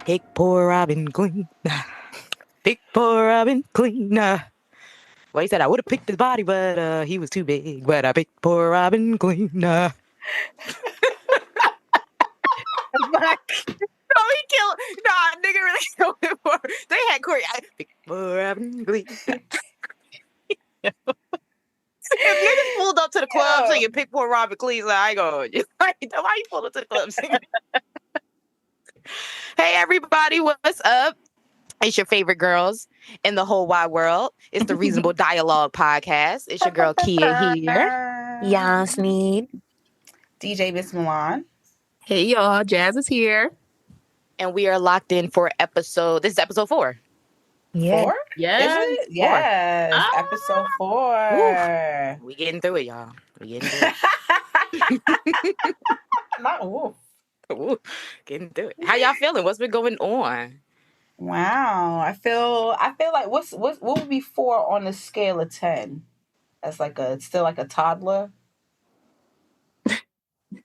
Pick poor Robin clean. Pick poor Robin clean. Well, he said I would have picked his body, but he was too big. But I picked poor Robin clean. But no, he killed. Nah, nigga really killed him. They had Corey. I picked poor Robin clean. If niggas pulled up to the club singing "Pick Poor Robin Clean," I go, why you pulled up to the club singing? Hey everybody, what's up? It's your favorite girls in the whole wide world. It's the Reasonable Dialogue Podcast. It's your girl Kia here. Yasmin. DJ Bismillah. Hey y'all, Jazz is here. And we are locked in for this is episode 4. Yeah. 4? Yeah. Is it? Yes. Episode 4. We getting through it, y'all. We getting through it. Not woof. Ooh, getting through it. How y'all feeling? What's been going on? Wow. I feel like what would be 4 on the scale of 10? That's still like a toddler.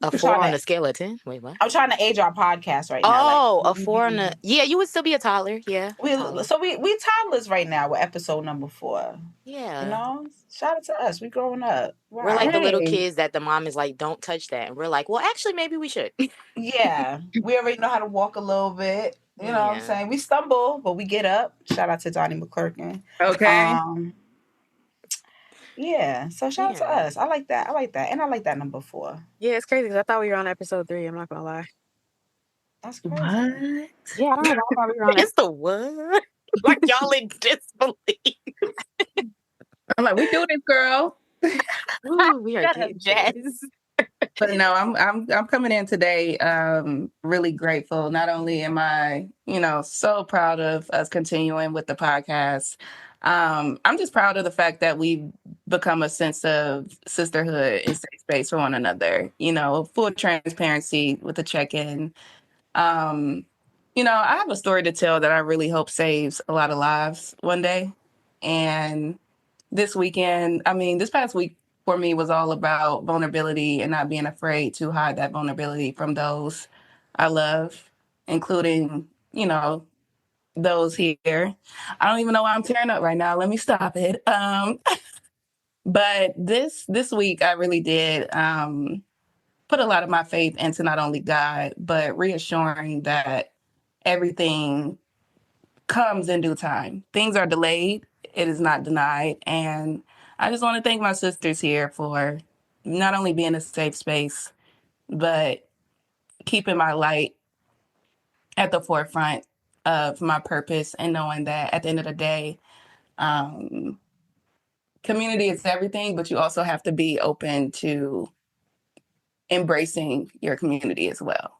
A 4 on the scale of 10? Wait, what? I'm trying to age our podcast right now. Oh, a 4 on the... Yeah, you would still be a toddler. Yeah. We toddlers right now with episode number 4. Yeah. You know? Shout out to us. We growing up. Wow. We're like the little kids that the mom is like, don't touch that. And we're like, well, actually, maybe we should. Yeah. We already know how to walk a little bit. You know what I'm saying? We stumble, but we get up. Shout out to Donnie McClurkin. Okay. Yeah. So shout out to us. I like that. And I like that number 4. Yeah, it's crazy because I thought we were on episode 3. I'm not going to lie. That's crazy. What? Yeah, I don't know. I thought we were on It's the what? Like y'all in disbelief. I'm like, we do this, girl. Ooh, we are Jazz. But no, I'm coming in today really grateful. Not only am I, so proud of us continuing with the podcast, I'm just proud of the fact that we've become a sense of sisterhood and safe space for one another. Full transparency with the check-in. I have a story to tell that I really hope saves a lot of lives one day. And this past week for me was all about vulnerability and not being afraid to hide that vulnerability from those I love, including, those here. I don't even know why I'm tearing up right now. Let me stop it. But this week I really did put a lot of my faith into not only God, but reassuring that everything comes in due time. Things are delayed. It is not denied. And I just want to thank my sisters here for not only being a safe space, but keeping my light at the forefront of my purpose and knowing that at the end of the day, community is everything, but you also have to be open to embracing your community as well.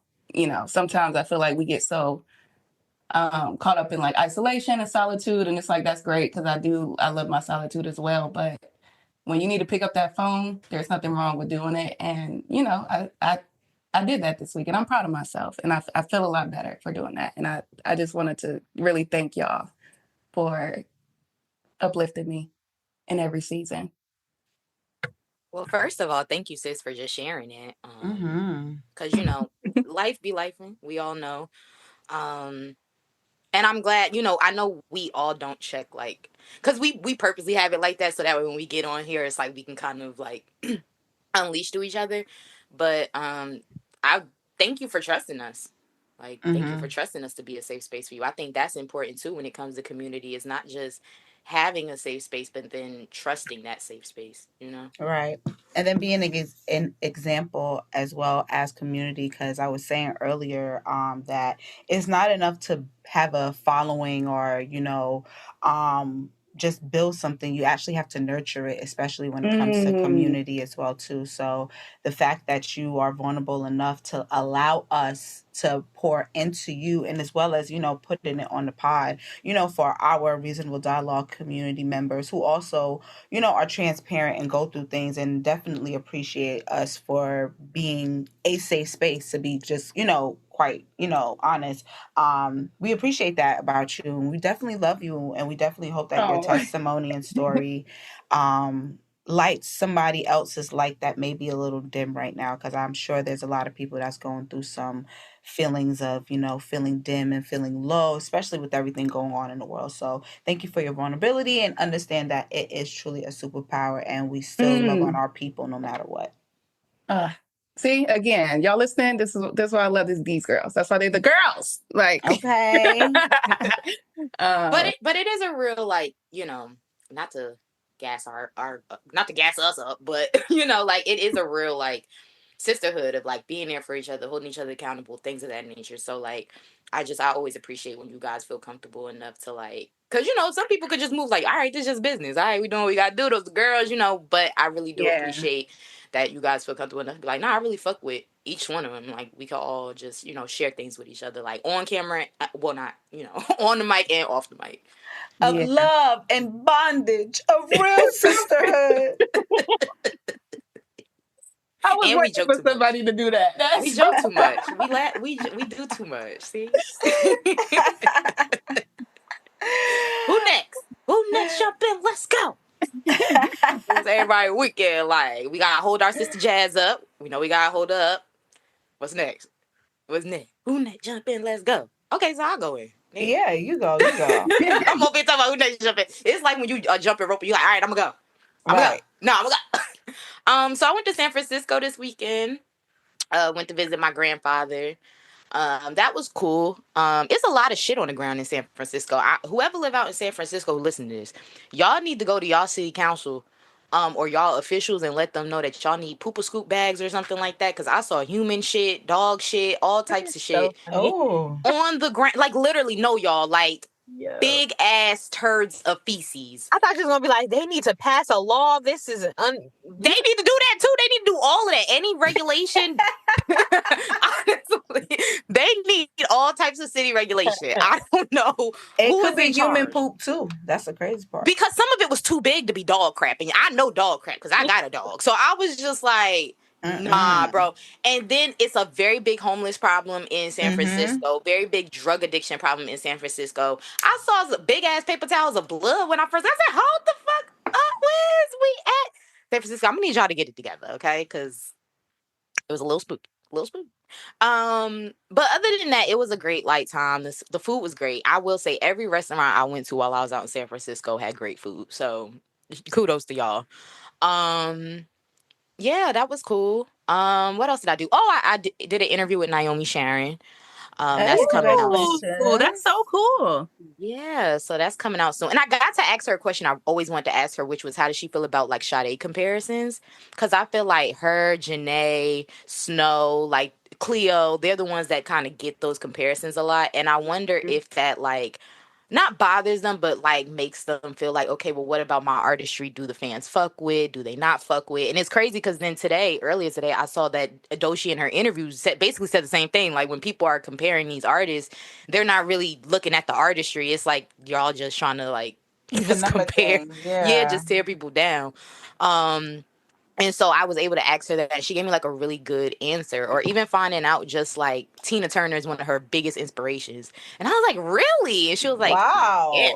Sometimes I feel like we get so caught up in like isolation and solitude, and it's like, that's great because I love my solitude as well, but when you need to pick up that phone, there's nothing wrong with doing it. And I did that this week, and I'm proud of myself, and I feel a lot better for doing that. And I just wanted to really thank y'all for uplifting me in every season. Well, first of all, thank you, sis, for just sharing it. Because life be lifing. We all know. And I'm glad, I know we all don't check, like, because we purposely have it like that so that way when we get on here, it's like we can kind of like unleash to each other. But I thank you for trusting us. Like, thank you for trusting us to be a safe space for you. I think that's important too when it comes to community. It's not just having a safe space, but then trusting that safe space, Right. And then being an example as well as community, because I was saying earlier that it's not enough to have a following or, just build something. You actually have to nurture it, especially when it comes to community as well too. So the fact that you are vulnerable enough to allow us to pour into you, and as well as putting it on the pod, for our Reasonable Dialogue community members who also are transparent and go through things, and definitely appreciate us for being a safe space to be just quite honest. We appreciate that about you, and we definitely love you, and we definitely hope that your testimony and story light somebody else's light that may be a little dim right now, because I'm sure there's a lot of people that's going through some feelings of, feeling dim and feeling low, especially with everything going on in the world. So thank you for your vulnerability, and understand that it is truly a superpower, and we still love on our people no matter what. See, again, y'all listening? This is why I love these girls. That's why they're the girls. Like, okay. But it is a real, like, not to gas our not to gas us up, but like, it is a real, like, sisterhood of, like, being there for each other, holding each other accountable, things of that nature. So, like, I always appreciate when you guys feel comfortable enough to, like, because some people could just move like, all right, this is just business, all right, we doing what we gotta do, those girls, but I really do appreciate that you guys feel comfortable enough to be like, nah, I really fuck with each one of them. Like, we can all just, share things with each other, like, on camera, well, not, on the mic and off the mic. Of love and bondage, a real sisterhood. I was waiting for somebody to do that. We joke too much. We do too much. See? Who next? Who next? Jump in. Let's go. Everybody weekend, like, we gotta hold our sister Jazz up. We know we gotta hold her up. What's next? Who next? Jump in. Let's go. Okay, so I'll go in. Yeah, you go. I'm over here talking about who next jump in. It's like when you jump in rope, you're like, all right, I'm gonna go. I'm gonna go. No, I'm gonna go. So I went to San Francisco this weekend. Went to visit my grandfather. That was cool. It's a lot of shit on the ground in San Francisco. Whoever live out in San Francisco who listen to this, y'all need to go to y'all city council, or y'all officials, and let them know that y'all need pooper scoop bags or something like that. Cause I saw human shit, dog shit, all types of shit on the ground. Like, literally, no, y'all, like, big ass turds of feces. I thought you was gonna be like, they need to pass a law. This is They need to do that too. They need to do all of that. Any regulation. Honestly, they need all types of city regulation. I don't know. It could be human poop too. That's the crazy part. Because some of it was too big to be dog crap, and I know dog crap because I got a dog. So I was just like, nah, bro. And then it's a very big homeless problem in San Francisco. Very big drug addiction problem in San Francisco. I saw big ass paper towels of blood when I said, hold the fuck up, where's we at? San Francisco, I'm gonna need y'all to get it together, okay? Because it was a little spooky. But other than that, it was a great light time. The food was great. I will say every restaurant I went to while I was out in San Francisco had great food. So kudos to y'all. Yeah, that was cool. What else did I do? Oh, I did an interview with Naomi Sharon. That's coming out. Oh, that's so cool. Yeah, so that's coming out soon. And I got to ask her a question I always wanted to ask her, which was, how does she feel about, like, Sade comparisons? Because I feel like her, Janae, Snow, like, Cleo, they're the ones that kind of get those comparisons a lot. And I wonder if that, like, not bothers them, but, like, makes them feel like, okay, well, what about my artistry? Do the fans fuck with? Do they not fuck with? And it's crazy because then earlier today, I saw that Adoshi in her interview basically said the same thing. Like, when people are comparing these artists, they're not really looking at the artistry. It's like, y'all just trying to, like, just compare. Just tear people down. And so I was able to ask her that. She gave me, like, a really good answer. Or even finding out just, like, Tina Turner is one of her biggest inspirations. And I was like, really? And she was like, wow. Yeah.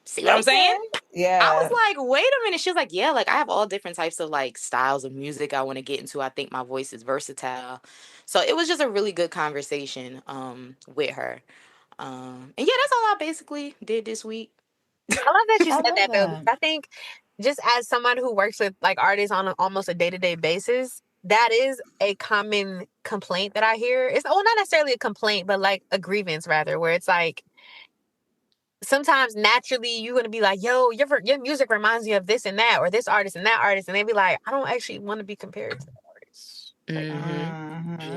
See what I'm saying? Yeah. I was like, wait a minute. She was like, yeah, like, I have all different types of, like, styles of music I want to get into. I think my voice is versatile. So it was just a really good conversation with her. And yeah, that's all I basically did this week. I love that you said that, though. I think, just as someone who works with, like, artists on almost a day-to-day basis, that is a common complaint that I hear. It's not necessarily a complaint, but, like, a grievance rather, where it's like, sometimes naturally you're going to be like, yo, your music reminds me of this and that, or this artist and that artist. And they be like, I don't actually want to be compared to that artist.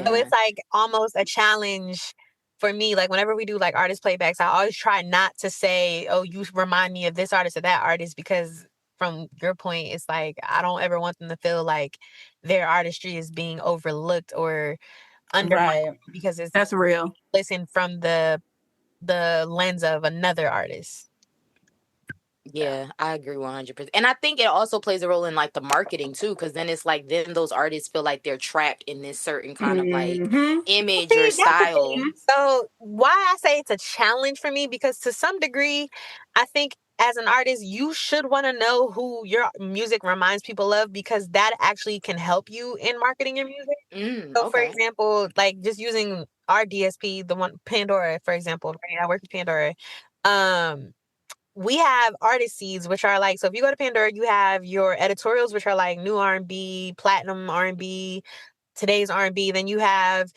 So it's like almost a challenge for me. Like, whenever we do, like, artist playbacks, I always try not to say, oh, you remind me of this artist or that artist, because from your point, it's like, I don't ever want them to feel like their artistry is being overlooked or undermined, because that's real. Listen from the lens of another artist. Yeah, I agree 100%. And I think it also plays a role in, like, the marketing too, because then it's like, then those artists feel like they're trapped in this certain kind of, like, image or style. So why I say it's a challenge for me, because to some degree, I think as an artist, you should want to know who your music reminds people of, because that actually can help you in marketing your music. So, for Okay. example, like just using our DSP, the one Pandora, for example, right? I work with Pandora. We have artist seeds, which are like, so if you go to Pandora, you have your editorials, which are like new R&B, platinum R&B, today's R&B. Then you have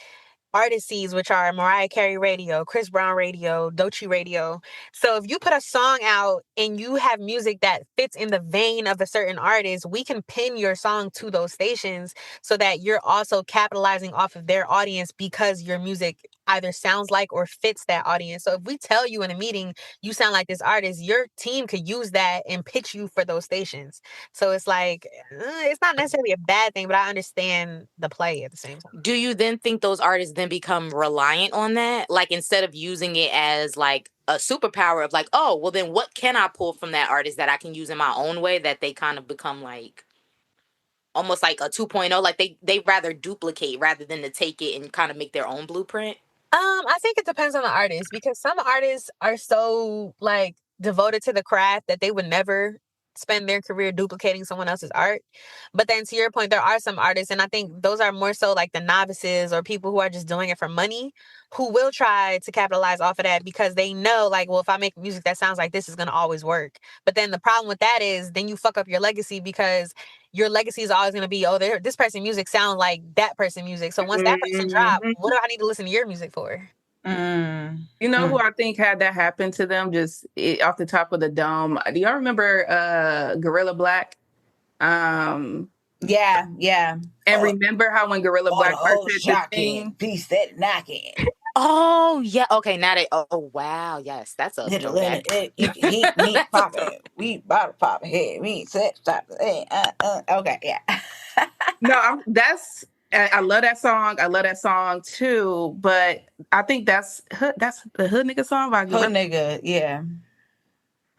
artist seeds, which are Mariah Carey radio, Chris Brown radio, Doechii radio. So if you put a song out and you have music that fits in the vein of a certain artist, we can pin your song to those stations so that you're also capitalizing off of their audience because your music either sounds like or fits that audience. So if we tell you in a meeting you sound like this artist, your team could use that and pitch you for those stations. So it's like, it's not necessarily a bad thing, but I understand the play at the same time. Do you then think those artists then become reliant on that? Like, instead of using it as like a superpower of like, oh, well then what can I pull from that artist that I can use in my own way, that they kind of become like almost like a 2.0, like they rather duplicate rather than to take it and kind of make their own blueprint? I think it depends on the artist, because some artists are so like devoted to the craft that they would never spend their career duplicating someone else's art. But then to your point, there are some artists, and I think those are more so like the novices or people who are just doing it for money, who will try to capitalize off of that because they know, like, well, if I make music that sounds like this, is going to always work. But then the problem with that is then you fuck up your legacy, because your legacy is always going to be, oh, this person music sounds like that person music. So once that person drop, what do I need to listen to your music for? You know who I think had that happen to them, just off the top of the dome? Do y'all remember Gorilla Black? Yeah. And remember how when Gorilla Black first did this thing? Piece that knocking. Oh yeah, okay. Now they. Oh wow, yes, that's a throwback. If you hit me popping, we bottle pop head. We set stop. Okay, yeah. No, I love that song. I love that song too. But I think that's the Hood Nigga song by Hood Nigga, yeah.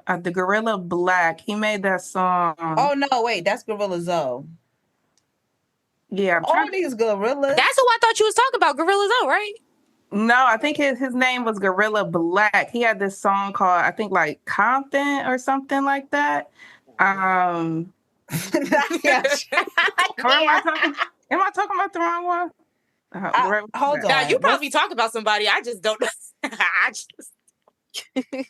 The Gorilla Black. He made that song. Oh no, wait, that's Gorilla Zoe. Yeah, all these gorillas. That's who I thought you was talking about, Gorilla Zoe, right? No, I think his name was Gorilla Black. He had this song called, I think, like Compton or something like that. Am I talking about the wrong one? Hold on. Now you probably talk about somebody. I just don't know.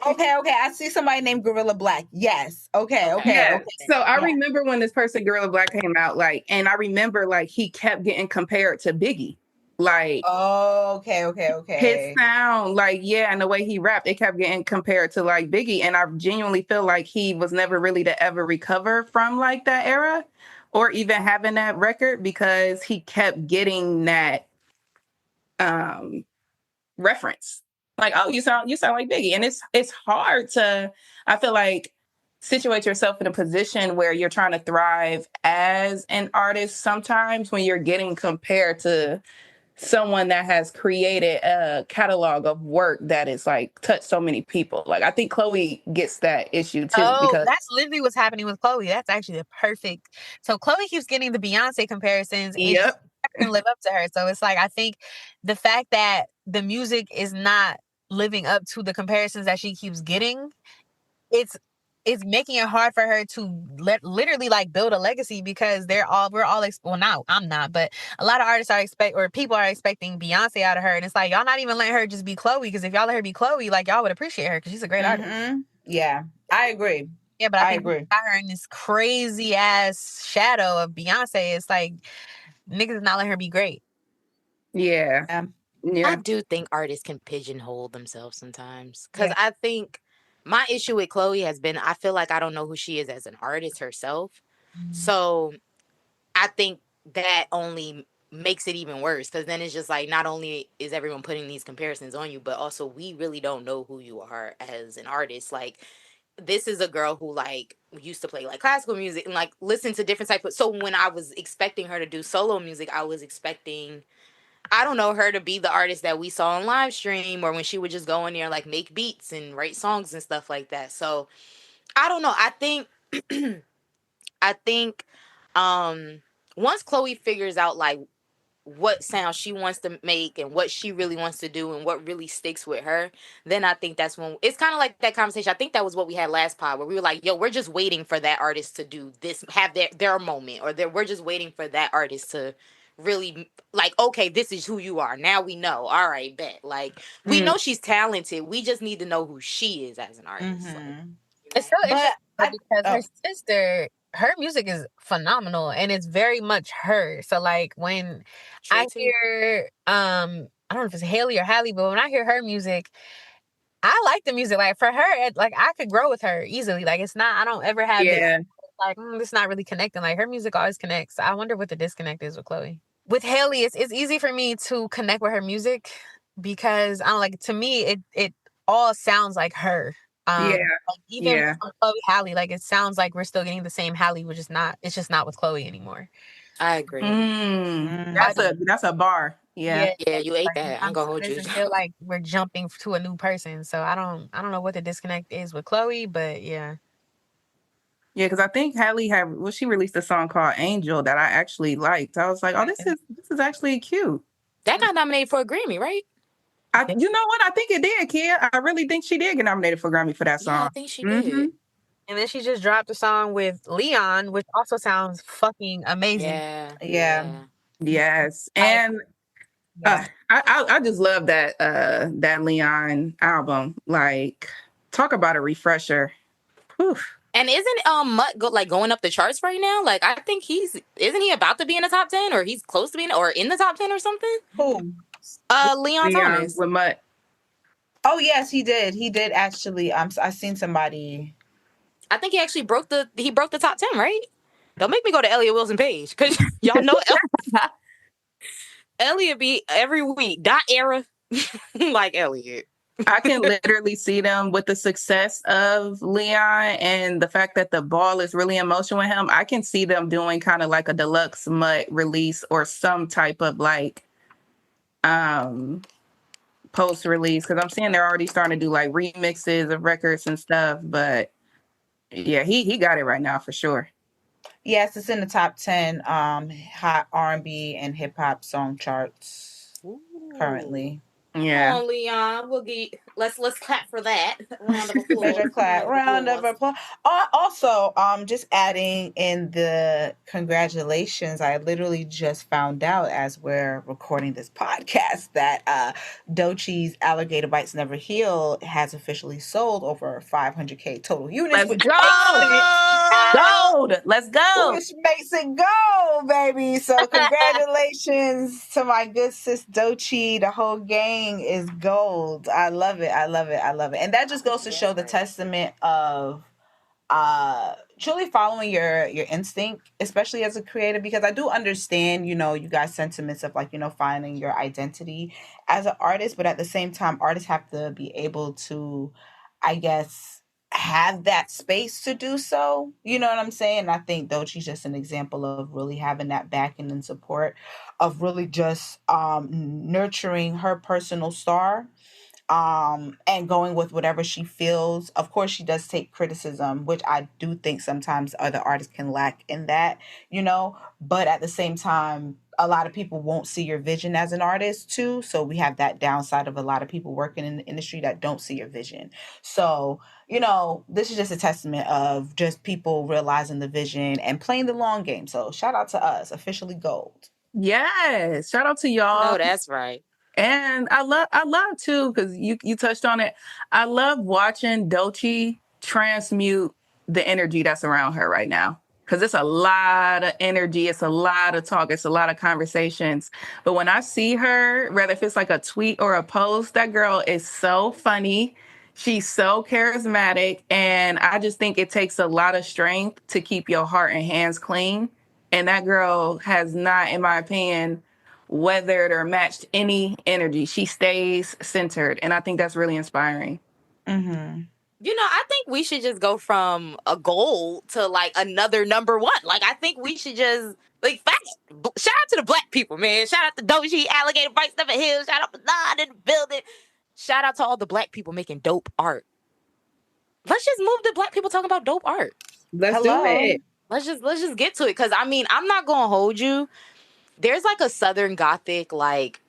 Okay. I see somebody named Gorilla Black. Yes. Okay. Yeah. So I remember when this person, Gorilla Black, came out, like, and I remember like he kept getting compared to Biggie. Like, okay. His sound, like, yeah, and the way he rapped, it kept getting compared to like Biggie. And I genuinely feel like he was never really to ever recover from like that era or even having that record, because he kept getting that reference. Like, oh, you sound like Biggie. And it's hard to, I feel like, situate yourself in a position where you're trying to thrive as an artist sometimes when you're getting compared to someone that has created a catalog of work that is like touched so many people. Like, I think Chloe gets that issue too. Because that's literally what's happening with Chloe. That's actually the perfect. So Chloe keeps getting the Beyonce comparisons, and she's never gonna live up to her. So it's like, I think the fact that the music is not living up to the comparisons that she keeps getting, it's making it hard for her to literally like build a legacy, because we're all well, now I'm not, but a lot of artists people are expecting Beyonce out of her, and it's like, y'all not even letting her just be Chloe, because if y'all let her be Chloe, like, y'all would appreciate her because she's a great artist. Yeah, I agree. Yeah, but I think we got her in this crazy ass shadow of Beyonce. It's like, niggas is not letting her be great. Yeah. I do think artists can pigeonhole themselves sometimes, because I think my issue with Chloe has been, I feel like I don't know who she is as an artist herself. So I think that only makes it even worse, because then it's just like, not only is everyone putting these comparisons on you, but also we really don't know who you are as an artist. Like, this is a girl who like used to play like classical music and like listen to different types of, so when I was expecting her to do solo music, I was expecting, I don't know, her to be the artist that we saw on live stream, or when she would just go in there like make beats and write songs and stuff like that. So I don't know. I think once Chloe figures out like what sound she wants to make and what she really wants to do and what really sticks with her, then I think that's when it's kind of like that conversation. I think that was what we had last pod where we were like, yo, we're just waiting for that artist to do this, have their moment, or we're just waiting for that artist to really like, okay, this is who you are. Now we know. All right, bet. Like, we know she's talented. We just need to know who she is as an artist. Like, it's so But interesting because her sister, her music is phenomenal and it's very much her. So like when I hear I don't know if it's Haley or Hallie, but when I hear her music, I like the music. Like for her, like I could grow with her easily. Like it's not, I don't ever have it like it's not really connecting. Like her music always connects. I wonder what the disconnect is with Chloe. With Haley, it's easy for me to connect with her music because I don't like, to me it all sounds like her. Like even from Chloe Hallie, like it sounds like we're still getting the same Hallie, which is not, it's just not with Chloe anymore. I agree. That's a bar. Yeah, you ate that. I ain't gonna hold you. It doesn't feel like we're jumping to a new person. So I don't know what the disconnect is with Chloe, but yeah. Yeah, because I think Hallie she released a song called Angel that I actually liked. I was like, oh, this is actually cute. That got nominated for a Grammy, right? You know what? I think it did, Kia. I really think she did get nominated for Grammy for that song. Yeah, I think she did. And then she just dropped a song with Leon, which also sounds fucking amazing. Yeah. Yes. And I just love that Leon album. Like, talk about a refresher. Whew. And isn't Mutt going up the charts right now? Like, I think isn't he about to be in the top 10, or he's close to being, or in the top 10 or something? Who? Leon Thomas with Mutt. Oh yes, he did. He did actually. I seen somebody. I think he actually broke the top 10, right? Don't make me go to Elliot Wilson page because y'all know Elliot be every week. Dot era like Elliot. I can literally see them with the success of Leon and the fact that the ball is really in motion with him. I can see them doing kind of like a deluxe Mutt release or some type of like post release, because I'm seeing they're already starting to do like remixes of records and stuff. But yeah, he got it right now for sure. Yes, it's in the top 10 hot R&B and hip hop song charts currently. Yeah. Come on, Leon. Let's clap for that. Round of applause. Pleasure clap. Round of applause. Also, just adding in the congratulations. I literally just found out as we're recording this podcast that Doechie's Alligator Bites Never Heal has officially sold over 500K total units. Let's go! Gold! Let's go! Which makes it gold, baby. So congratulations to my good sis Doechie. The whole gang is gold. I love it. I love it. I love it. And that just goes to show the testament of truly following your instinct, especially as a creator, because I do understand, you guys' sentiments of like, finding your identity as an artist, but at the same time, artists have to be able to, I guess, have that space to do so. You know what I'm saying? I think Doechie's just an example of really having that backing and support of really just nurturing her personal star, and going with whatever she feels. Of course, she does take criticism, which I do think sometimes other artists can lack in that, but at the same time, a lot of people won't see your vision as an artist too. So we have that downside of a lot of people working in the industry that don't see your vision. So, this is just a testament of just people realizing the vision and playing the long game. So shout out to us, officially gold. Yes. Shout out to y'all. No, that's right. And I love too, because you touched on it. I love watching Doechie transmute the energy that's around her right now. Because it's a lot of energy, it's a lot of talk, it's a lot of conversations. But when I see her, whether if it's like a tweet or a post, that girl is so funny. She's so charismatic. And I just think it takes a lot of strength to keep your heart and hands clean. And that girl has not, in my opinion, weathered or matched any energy. She stays centered. And I think that's really inspiring. Mm-hmm. I think we should just go from a goal to like another number one. Like, I think we should just shout out to the black people, man. Shout out to Doechie, Alligator Bites Never Heal. Shout out to Nod in the building. Shout out to all the black people making dope art. Let's just move to black people talking about dope art. Let's do it. Let's just get to it. Cause I mean, I'm not gonna hold you. there's like a Southern Gothic, like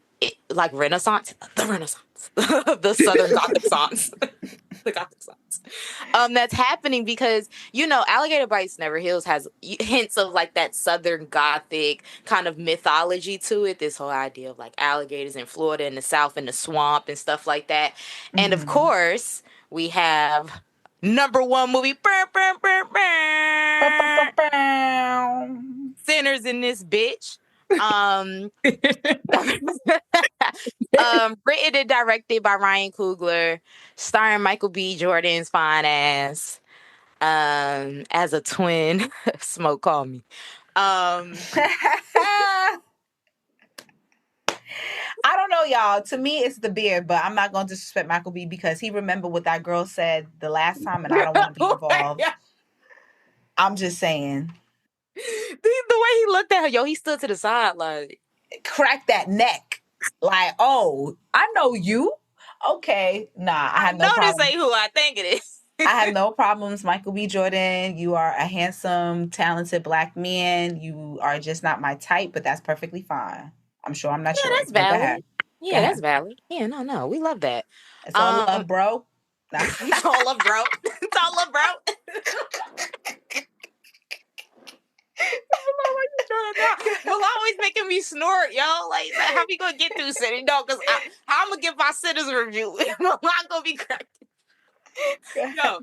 Renaissance, the Renaissance, the Southern Gothic songs, the Gothic songs. That's happening because Alligator Bites Never Heals has hints of like that Southern Gothic kind of mythology to it. This whole idea of like alligators in Florida in the South in the swamp and stuff like that. And of course, we have number one movie, Sinners in this bitch. Written and directed by Ryan Coogler, starring Michael B. Jordan's fine ass as a twin. Smoke, call me. I don't know, y'all. To me, it's the beard, but I'm not going to disrespect Michael B because he remembered what that girl said the last time, and I don't want to be involved. I'm just saying. The way he looked at her, he stood to the side like, crack that neck. Like, oh, I know you. Okay. Nah, I have no problem. This ain't who I think it is. I have no problems, Michael B. Jordan. You are a handsome, talented Black man. You are just not my type, but that's perfectly fine. I'm sure I'm not sure. That's valid. Yeah, that's valid. Yeah, no. We love that. It's all love, bro. It's all love, bro. It's all love, bro. Well, always making me snort, yo. Like, how we gonna get through City? No, because how I'm gonna give my Sinners a review. I'm not gonna be cracking. Yo,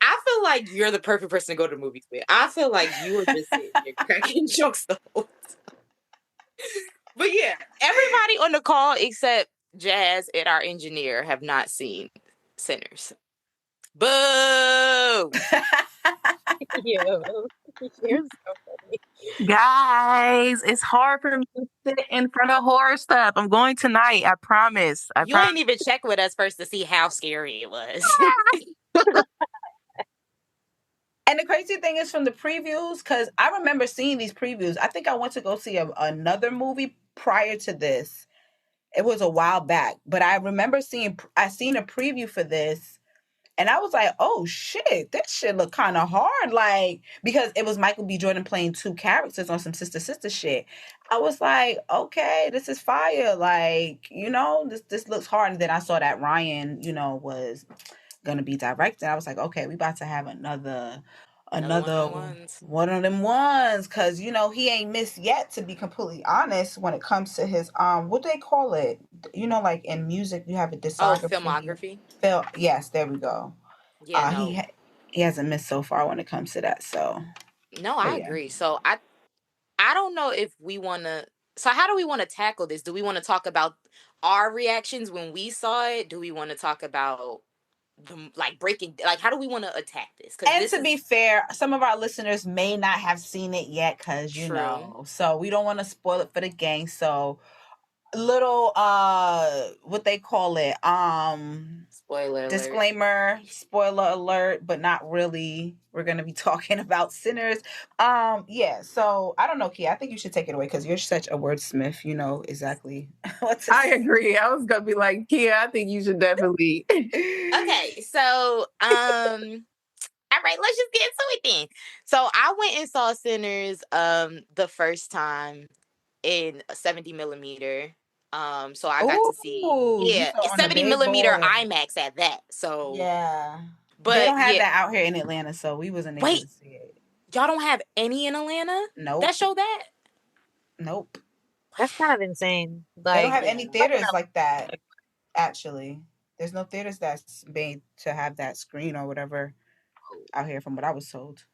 I feel like you're the perfect person to go to the movies with. I feel like you were just sitting there cracking jokes the whole time. But yeah, everybody on the call except Jazz and our engineer have not seen Sinners. Boo! Yo, you're so funny. Guys, it's hard for me to sit in front of horror stuff. I'm going tonight. I promise. You ain't even check with us first to see how scary it was. And the crazy thing is from the previews, because I remember seeing these previews. I think I went to go see another movie prior to this. It was a while back, but I remember seen a preview for this, and I was like, oh shit, this shit look kind of hard. Like, because it was Michael B. Jordan playing two characters on some sister shit. I was like, okay, this is fire. Like, this looks hard. And then I saw that Ryan, was gonna be directing. I was like, okay, we about to have another one of them ones, because he ain't missed yet, to be completely honest, when it comes to his what do they call it, like in music you have a discography. Filmography. Yes, there we go. Yeah, he hasn't missed so far when it comes to that. So no, I agree. So I don't know if we want to. So how do we want to tackle this? Do we want to talk about our reactions when we saw it? Do we want to talk about breaking, how do we want to attack this? And to be fair, some of our listeners may not have seen it yet, because so we don't want to spoil it for the gang. So little what they call it, spoiler disclaimer alert. Spoiler alert, but not really. We're gonna be talking about Sinners. Yeah, so I don't know, Kia, I think you should take it away, because you're such a wordsmith. You know exactly what to I agree. I was gonna be like, Kia, I think you should definitely. Okay, so all right, let's just get into it then. So I went and saw Sinners the first time in a 70 millimeter. So I got to see 70 millimeter IMAX at that. So yeah, but they don't have that out here in Atlanta, so we wasn't able to see it. Y'all don't have any in Atlanta? Nope. That show that? Nope. That's kind of insane. They don't have any theaters like that. Actually, there's no theaters that's made to have that screen or whatever out here, from what I was told.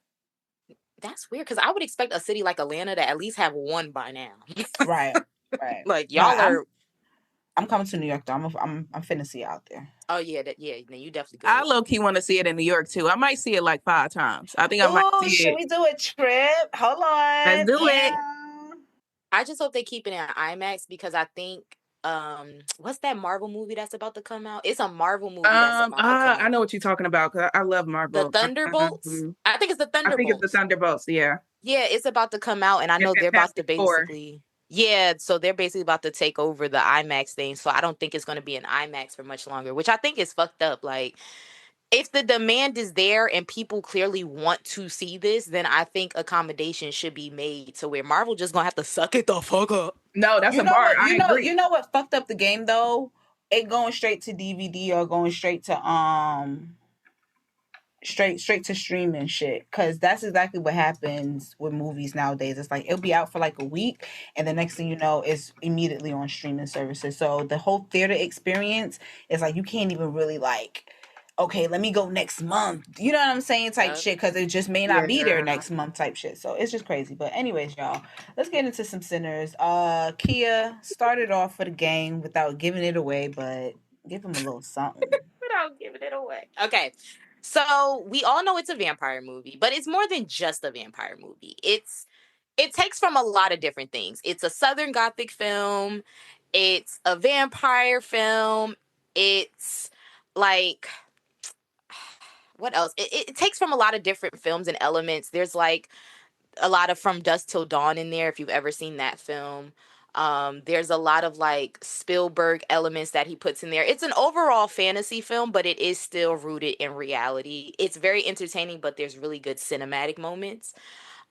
That's weird, because I would expect a city like Atlanta to at least have one by now. Right. Like, y'all are. I'm coming to New York though. I'm finna see it out there. Oh yeah, you definitely go. I low key want to see it in New York too. I might see it like 5 times. I think I might see it. Should we do a trip? Hold on. Let's do it. I just hope they keep it in IMAX, because I think what's that Marvel movie that's about to come out? It's a Marvel movie that's about to come out. I know what you're talking about, because I love Marvel. The Thunderbolts? I think it's the Thunderbolts. I think it's the Thunderbolts, yeah. Yeah, it's about to come out, and I know they're about to basically... Yeah, so they're basically about to take over the IMAX thing, so I don't think it's going to be an IMAX for much longer, which I think is fucked up. Like, if the demand is there and people clearly want to see this, then I think accommodation should be made to where Marvel just gonna have to suck it the fuck up. No, that's You a know bar. what? I agree. You know what fucked up the game though? It going straight to DVD or going straight to straight to streaming shit, because that's exactly what happens with movies nowadays. It's like it'll be out for like a week and the next thing you know it's immediately on streaming services, so the whole theater experience is like you can't even really like, okay, let me go next month, you know what I'm saying, type shit, because it just may not be there Yeah. next month type shit. So it's just crazy. But anyways, y'all, let's get into some sinners. Kia started off for the game without giving it away, but give him a little something. Without giving it away. Okay. So we all know it's a vampire movie, but it's more than just a vampire movie. It takes from a lot of different things. It's a Southern Gothic film. It's a vampire film. It's like what else? It takes from a lot of different films and elements. There's like a lot of From Dusk Till Dawn in there, if you've ever seen that film. There's a lot of like Spielberg elements that he puts in there. It's an overall fantasy film, but it is still rooted in reality. It's very entertaining, but there's really good cinematic moments.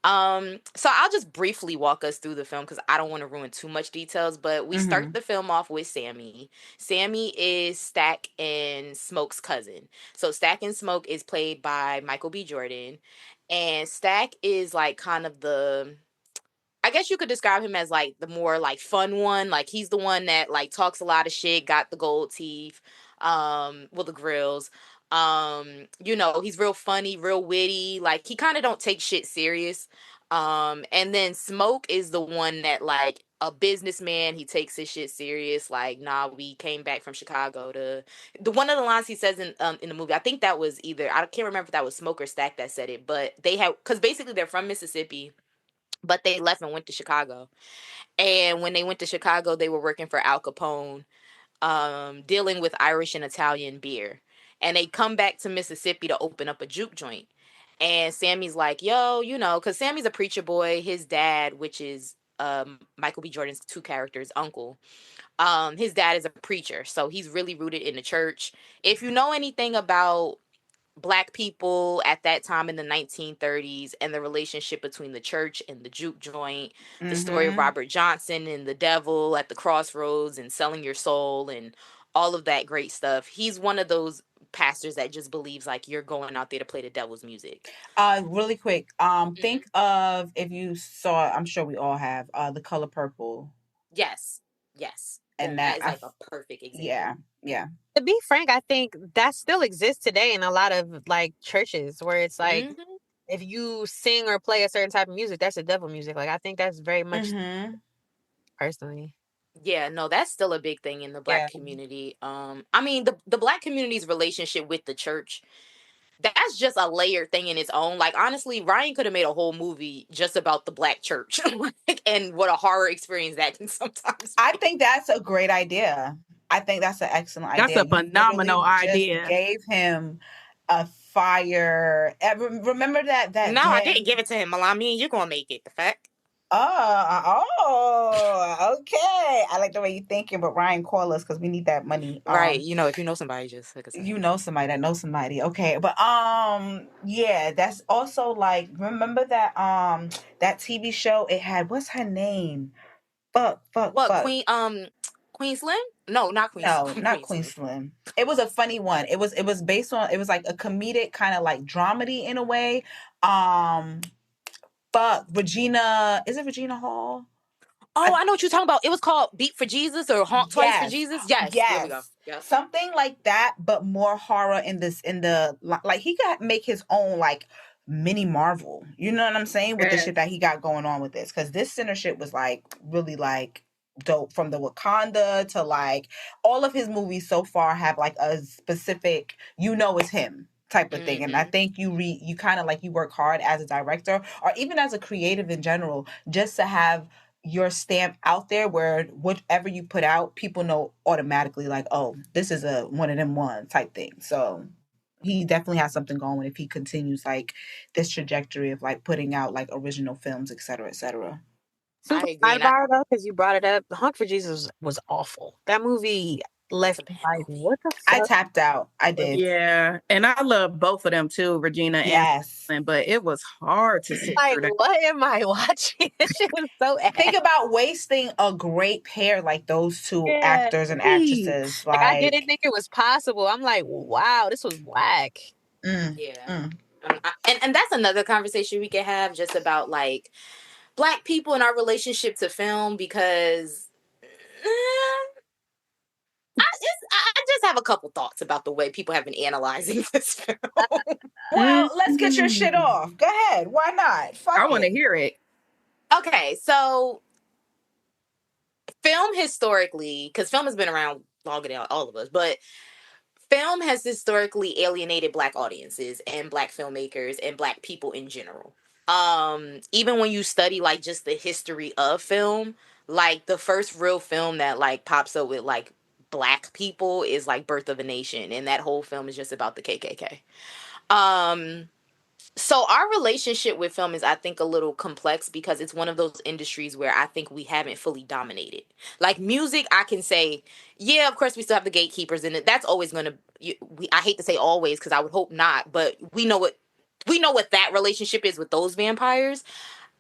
So I'll just briefly walk us through the film because I don't want to ruin too much details. But we start the film off with Sammy. Sammy is Stack and Smoke's cousin. So Stack and Smoke is played by Michael B. Jordan, and Stack is like kind of the, I guess you could describe him as like the more like fun one. Like he's the one that like talks a lot of shit, got the gold teeth, with the grills. You know, he's real funny, real witty. Like he kind of don't take shit serious. And then Smoke is the one that like a businessman. He takes his shit serious. Like, nah, we came back from Chicago to the one of the lines he says in the movie. I think that was either, I can't remember if that was Smoke or Stack that said it, but they had, because basically they're from Mississippi, but they left and went to Chicago. And when they went to Chicago, they were working for Al Capone, dealing with Irish and Italian beer. And they come back to Mississippi to open up a juke joint. And Sammy's like, yo, you know, because Sammy's a preacher boy. His dad, which is Michael B. Jordan's two characters, uncle, his dad is a preacher. So he's really rooted in the church. If you know anything about Black people at that time in the 1930s and the relationship between the church and the juke joint, the story of Robert Johnson and the devil at the crossroads and selling your soul and all of that great stuff. He's one of those pastors that just believes like you're going out there to play the devil's music. Really quick. Think of, if you saw, I'm sure we all have, The Color Purple. Yes. Yes. And that is like a perfect example. Yeah. Yeah. To be frank, I think that still exists today in a lot of like churches where it's like if you sing or play a certain type of music, that's a devil music. Like I think that's very much personally. Yeah, no, that's still a big thing in the Black community. I mean the Black community's relationship with the church, that's just a layered thing in its own. Like honestly, Ryan could have made a whole movie just about the Black church, like, and what a horror experience that can sometimes be. I think that's a great idea. I think that's an excellent idea. That's a phenomenal idea. Just gave him a fire. Remember that No, day? I didn't give it to him, Malami. You're gonna make it. The fact. Okay. I like the way you're thinking, but Ryan, call us because we need that money. Right. You know, if you know somebody, just like I said. You know somebody that knows somebody. Okay. But yeah, that's also like, remember that that TV show it had, what's her name? Fuck. Queen Slim? No, not Queen No, Slim. not Queen Slim. It was a funny one. It was based on, it was like a comedic kind of like dramedy in a way. Regina, is it Regina Hall? Oh, I know what you're talking about. It was called Beat for Jesus or Honk Twice for Jesus. Yes. There we go. Yep. Something like that, but more horror in the like he could make his own like mini Marvel. You know what I'm saying? With the shit that he got going on with this. Because this center shit was like really like dope, from the Wakanda to like all of his movies so far have like a specific, you know, it's him type of thing. And I think you kind of like, you work hard as a director or even as a creative in general, just to have your stamp out there where whatever you put out, people know automatically like, oh, this is a one of them one type thing. So he definitely has something going if he continues like this trajectory of like putting out like original films, et cetera, et cetera. Super sidebar though, because you brought it up. Honk for Jesus was awful. That movie, That's a Left bad like, movie. what the I fuck? tapped out. I did. Yeah, and I love both of them too, Regina and Yes. Caitlin, but it was hard to sit Like, through that. what am I watching? This shit was so Think ass. about wasting a great pair like those two Yeah. actors and Right. actresses. Like, I didn't Like, think it was possible. I'm like, wow, this was whack. Yeah. mm. And that's another conversation we could have just about like Black people and our relationship to film because I just have a couple thoughts about the way people have been analyzing this film. Well, let's get your shit Mm. off. Go ahead. Why not? I Fuck want to it. hear it. Okay, so film historically, because film has been around longer than all of us, but film has historically alienated Black audiences and Black filmmakers and Black people in general. Even when you study like just the history of film, like the first real film that like pops up with like Black people is like Birth of a Nation, and that whole film is just about the KKK. Um, so our relationship with film is, I think, a little complex because it's one of those industries where I think we haven't fully dominated. Like music, I can say, yeah, of course we still have the gatekeepers, and that's always going to. I hate to say always because I would hope not, but we know what that relationship is with those vampires.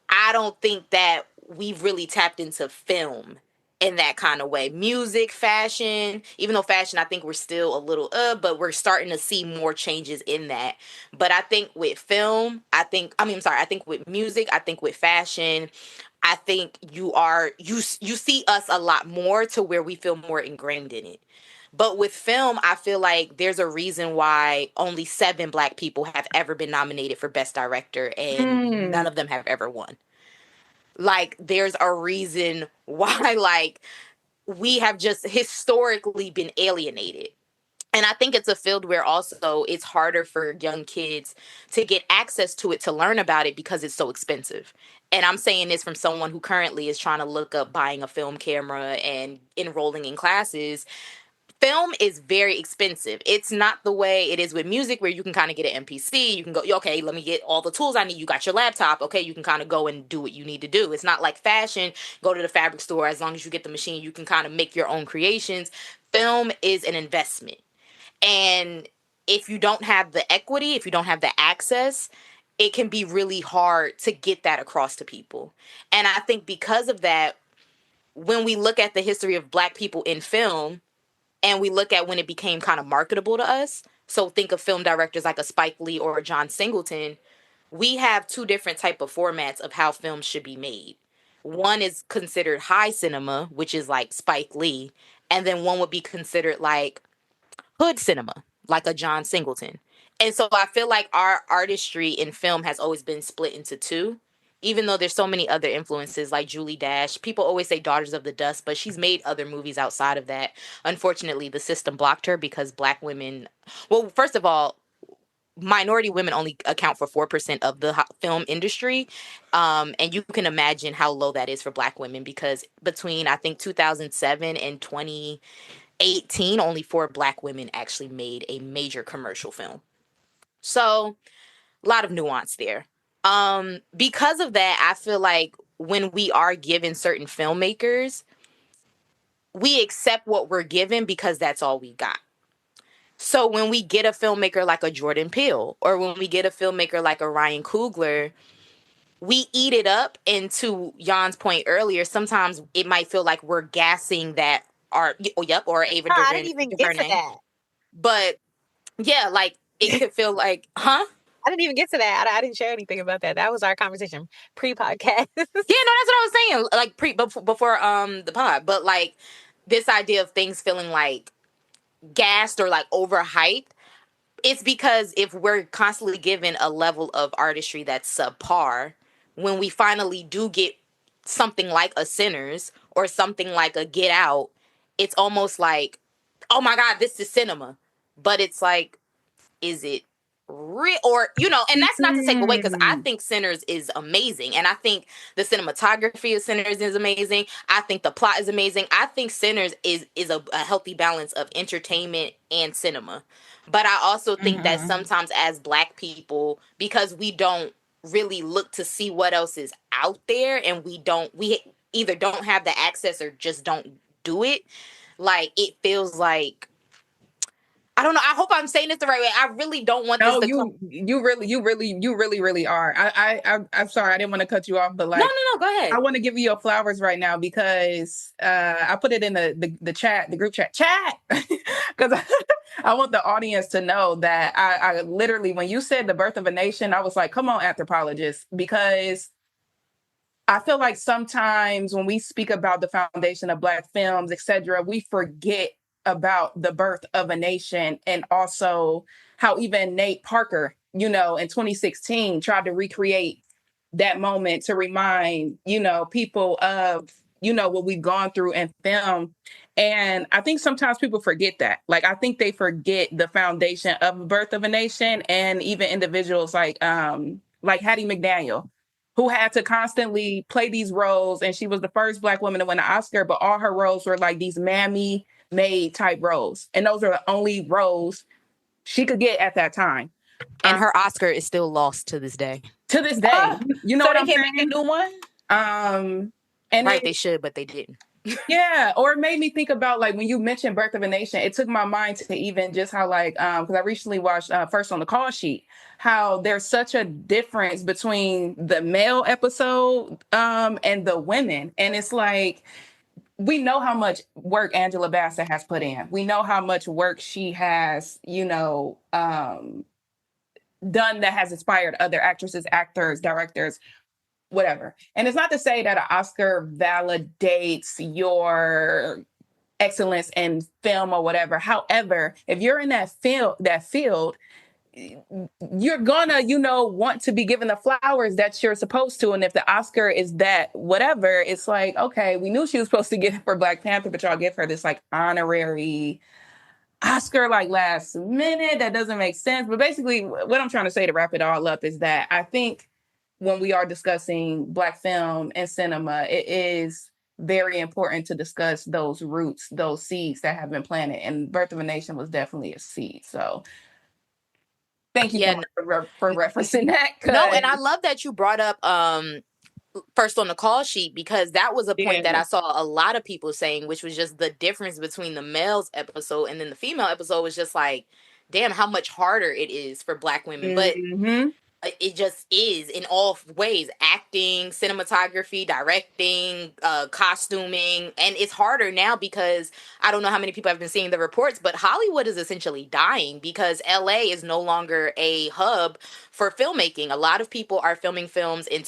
I don't think that we've really tapped into film in that kind of way. Music, fashion, even though fashion, I think we're still a little, but we're starting to see more changes in that. But I think with film, I think with music, I think with fashion, I think you see us a lot more to where we feel more ingrained in it. But with film, I feel like there's a reason why only 7 Black people have ever been nominated for Best Director, and Mm. none of them have ever won. Like, there's a reason why, like, we have just historically been alienated. And I think it's a field where also it's harder for young kids to get access to it, to learn about it because it's so expensive. And I'm saying this from someone who currently is trying to look up buying a film camera and enrolling in classes. Film is very expensive. It's not the way it is with music where you can kind of get an MPC. You can go, okay, let me get all the tools I need. You got your laptop. Okay, you can kind of go and do what you need to do. It's not like fashion. Go to the fabric store. As long as you get the machine, you can kind of make your own creations. Film is an investment. And if you don't have the equity, if you don't have the access, it can be really hard to get that across to people. And I think because of that, when we look at the history of Black people in film, and we look at when it became kind of marketable to us. So think of film directors like a Spike Lee or a John Singleton. We have two different type of formats of how films should be made. One is considered high cinema, which is like Spike Lee, and then one would be considered like hood cinema, like a John Singleton. And so I feel like our artistry in film has always been split into two, even though there's so many other influences like Julie Dash. People always say Daughters of the Dust, but she's made other movies outside of that. Unfortunately, the system blocked her because Black women, well, first of all, minority women only account for 4% of the film industry. And you can imagine how low that is for Black women because between, I think, 2007 and 2018, only 4 Black women actually made a major commercial film. So a lot of nuance there. Because of that, I feel like when we are given certain filmmakers, we accept what we're given because that's all we got. So when we get a filmmaker like a Jordan Peele, or when we get a filmmaker like a Ryan Coogler, we eat it up. And to Jan's point earlier, sometimes it might feel like we're gassing that art, or Ava I didn't even get to DuVernay. that. But yeah, like it could feel like, huh? I didn't even get to that. I didn't share anything about that. That was our conversation pre-podcast. Yeah, no, that's what I was saying. Like before the pod, but like this idea of things feeling like gassed or like overhyped. It's because if we're constantly given a level of artistry that's subpar, when we finally do get something like a Sinners or something like a Get Out, it's almost like, oh my God, this is cinema. But it's like, is it real? Or, and that's not to take away because I Mm. think Sinners is amazing. And I think the cinematography of Sinners is amazing. I think the plot is amazing. I think Sinners is a healthy balance of entertainment and cinema. But I also think that sometimes as Black people, because we don't really look to see what else is out there and we either don't have the access or just don't do it, like it feels like, I don't know. I hope I'm saying this the right way. I really don't want this No, to come. you really are. I'm sorry, I didn't want to cut you off, but No, like, go ahead. I want to give you your flowers right now because I put it in the chat, the group chat, because I want the audience to know that I literally, when you said the birth of a nation, I was like, come on, anthropologists, because I feel like sometimes when we speak about the foundation of Black films, et cetera, we forget about the birth of a nation, and also how even Nate Parker, in 2016 tried to recreate that moment to remind, people of, what we've gone through in film. And I think sometimes people forget that. Like, I think they forget the foundation of the birth of a nation, and even individuals like Hattie McDaniel, who had to constantly play these roles. And she was the first Black woman to win an Oscar, but all her roles were like these mammy made type roles. And those are the only roles she could get at that time. And her Oscar is still lost to this day. To this day. You know so what they I'm can't saying? make a new one? And right, they should, but they didn't. Yeah, or it made me think about, like, when you mentioned Birth of a Nation, it took my mind to even just how, like, because I recently watched First on the Call Sheet, how there's such a difference between the male episode and the women. And it's like, we know how much work Angela Bassett has put in. We know how much work she has, done, that has inspired other actresses, actors, directors, whatever. And it's not to say that an Oscar validates your excellence in film or whatever. However, if you're in that field, you're gonna, want to be given the flowers that you're supposed to. And if the Oscar is that whatever, it's like, okay, we knew she was supposed to get it for Black Panther, but y'all give her this like honorary Oscar like last minute. That doesn't make sense. But basically, what I'm trying to say to wrap it all up is that I think when we are discussing Black film and cinema, it is very important to discuss those roots, those seeds that have been planted. And Birth of a Nation was definitely a seed. So thank you for referencing that. No, and I love that you brought up First on the Call Sheet, because that was a point that I saw a lot of people saying, which was just the difference between the male's episode and then the female episode was just like, damn, how much harder it is for Black women. But it just is in all ways: acting, cinematography, directing, costuming. And it's harder now because I don't know how many people have been seeing the reports, but Hollywood is essentially dying because LA is no longer a hub for filmmaking. A lot of people are filming films in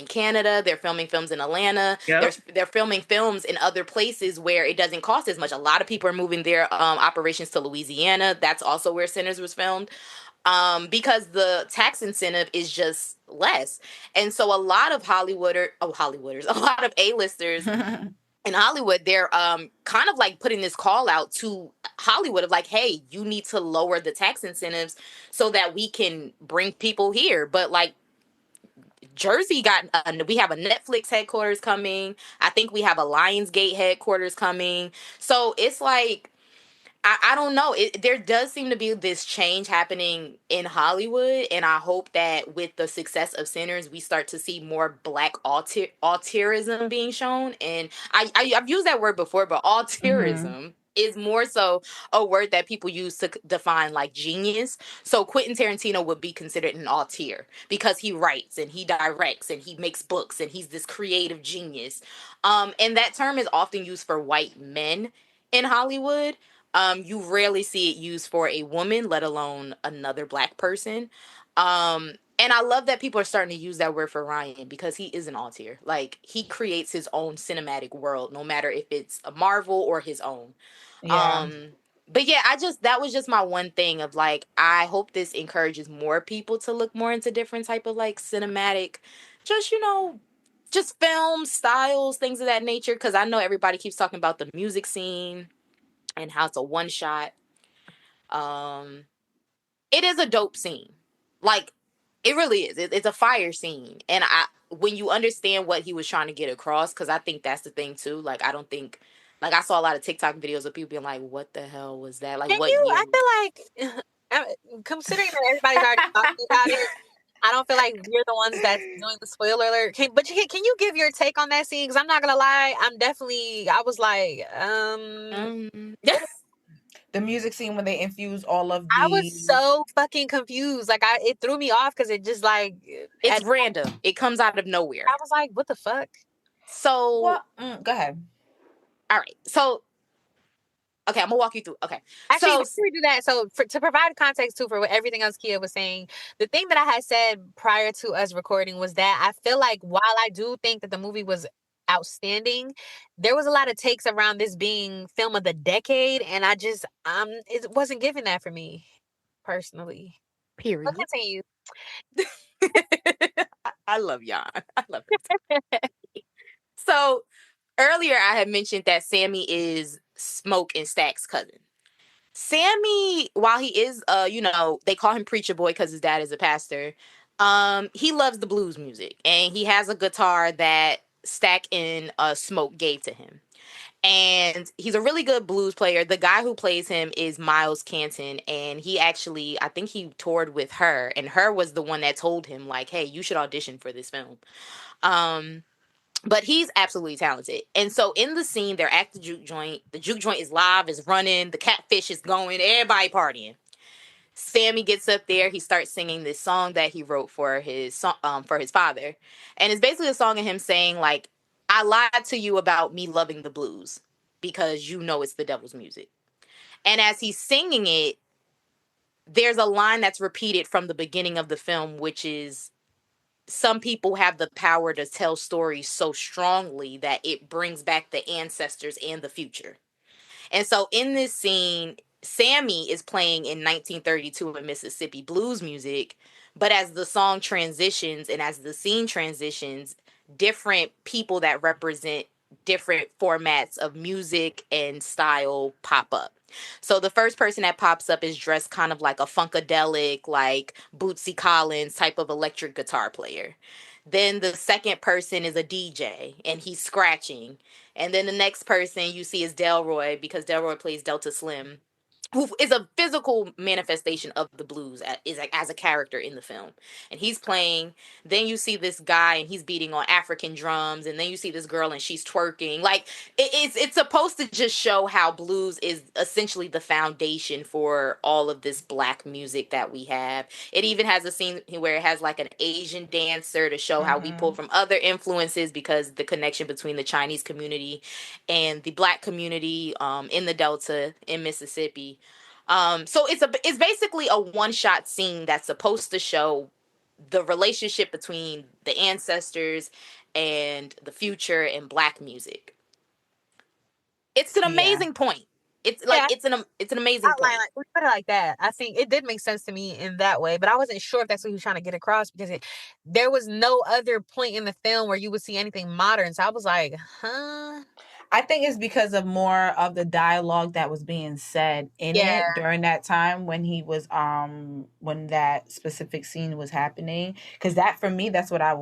Canada. They're filming films in Atlanta. Yep. They're filming films in other places where it doesn't cost as much. A lot of people are moving their operations to Louisiana. That's also where Sinners was filmed. Because the tax incentive is just less. And so a lot of Hollywooders, a lot of A-listers in Hollywood, they're kind of like putting this call out to Hollywood of like, hey, you need to lower the tax incentives so that we can bring people here. But like, Jersey we have a Netflix headquarters coming. I think we have a Lionsgate headquarters coming. So it's like, I don't know. There does seem to be this change happening in Hollywood, and I hope that with the success of Sinners, we start to see more Black altruism being shown. And I've used that word before, but altruism is more so a word that people use to define like genius. So Quentin Tarantino would be considered an auteur because he writes and he directs and he makes books and he's this creative genius. And that term is often used for white men in Hollywood. You rarely see it used for a woman, let alone another Black person. And I love that people are starting to use that word for Ryan because he is an auteur. Like, he creates his own cinematic world, no matter if it's a Marvel or his own. Yeah. But yeah, that was just my one thing of like, I hope this encourages more people to look more into different type of like cinematic, just, just films, styles, things of that nature. Cause I know everybody keeps talking about the music scene and how it's a one shot. It is a dope scene. Like, it really is. It's a fire scene. And when you understand what he was trying to get across, because I think that's the thing too. Like, I don't think, like, I saw a lot of TikTok videos of people being like, what the hell was that? Like, Can what you? year? I feel like, considering that everybody's already talking about it, I don't feel like we're the ones that's doing the spoiler alert. Can you give your take on that scene? Because I'm not gonna lie, I was like, The music scene when they infuse all of I was the. so fucking confused. Like it threw me off because it just like it's random. It comes out of nowhere. I was like, what the fuck? So Go ahead. All right. So okay, I'm gonna walk you through. Okay. Actually, So before we do that, to provide context too for what everything else Kia was saying, the thing that I had said prior to us recording was that I feel like while I do think that the movie was outstanding, there was a lot of takes around this being film of the decade, and I just it wasn't giving that for me personally. period. But continue. I love y'all. I love it. So earlier I had mentioned that Sammy is Smoke and Stack's cousin. Sammy, while he is they call him Preacher Boy because his dad is a pastor, he loves the blues music. And he has a guitar that Stack and Smoke gave to him. And he's a really good blues player. The guy who plays him is Miles Canton, and he actually, I think he toured with her, and her was the one that told him, like, hey, you should audition for this film. But he's absolutely talented. And so in the scene, they're at the juke joint. The juke joint is live, is running, the catfish is going, everybody partying. Sammy gets up there. He starts singing this song that he wrote for his father, and it's basically a song of him saying like, "I lied to you about me loving the blues because you know it's the devil's music." And as he's singing it, there's a line that's repeated from the beginning of the film, which is, "Some people have the power to tell stories so strongly that it brings back the ancestors and the future." And so in this scene, Sammy is playing in 1932 in Mississippi blues music, but as the song transitions and as the scene transitions, different people that represent different formats of music and style pop up. So the first person that pops up is dressed kind of like a funkadelic, like Bootsy Collins type of electric guitar player. Then the second person is a DJ and he's scratching. And then the next person you see is Delroy because Delroy plays Delta Slim, who is a physical manifestation of the blues as a character in the film. And he's playing. Then you see this guy and he's beating on African drums. And then you see this girl and she's twerking. Like it's supposed to just show how blues is essentially the foundation for all of this black music that we have. It even has a scene where it has like an Asian dancer to show how we pull from other influences because the connection between the Chinese community and the black community in the Delta in Mississippi. So it's basically a one-shot scene that's supposed to show the relationship between the ancestors and the future and black music. It's an amazing point. It's like it's an amazing point. Like, we put it like that. I think it did make sense to me in that way, but I wasn't sure if that's what he was trying to get across because there was no other point in the film where you would see anything modern. So I was like, huh? I think it's because of more of the dialogue that was being said in it during that time when he was when that specific scene was happening. Because that for me, that's what I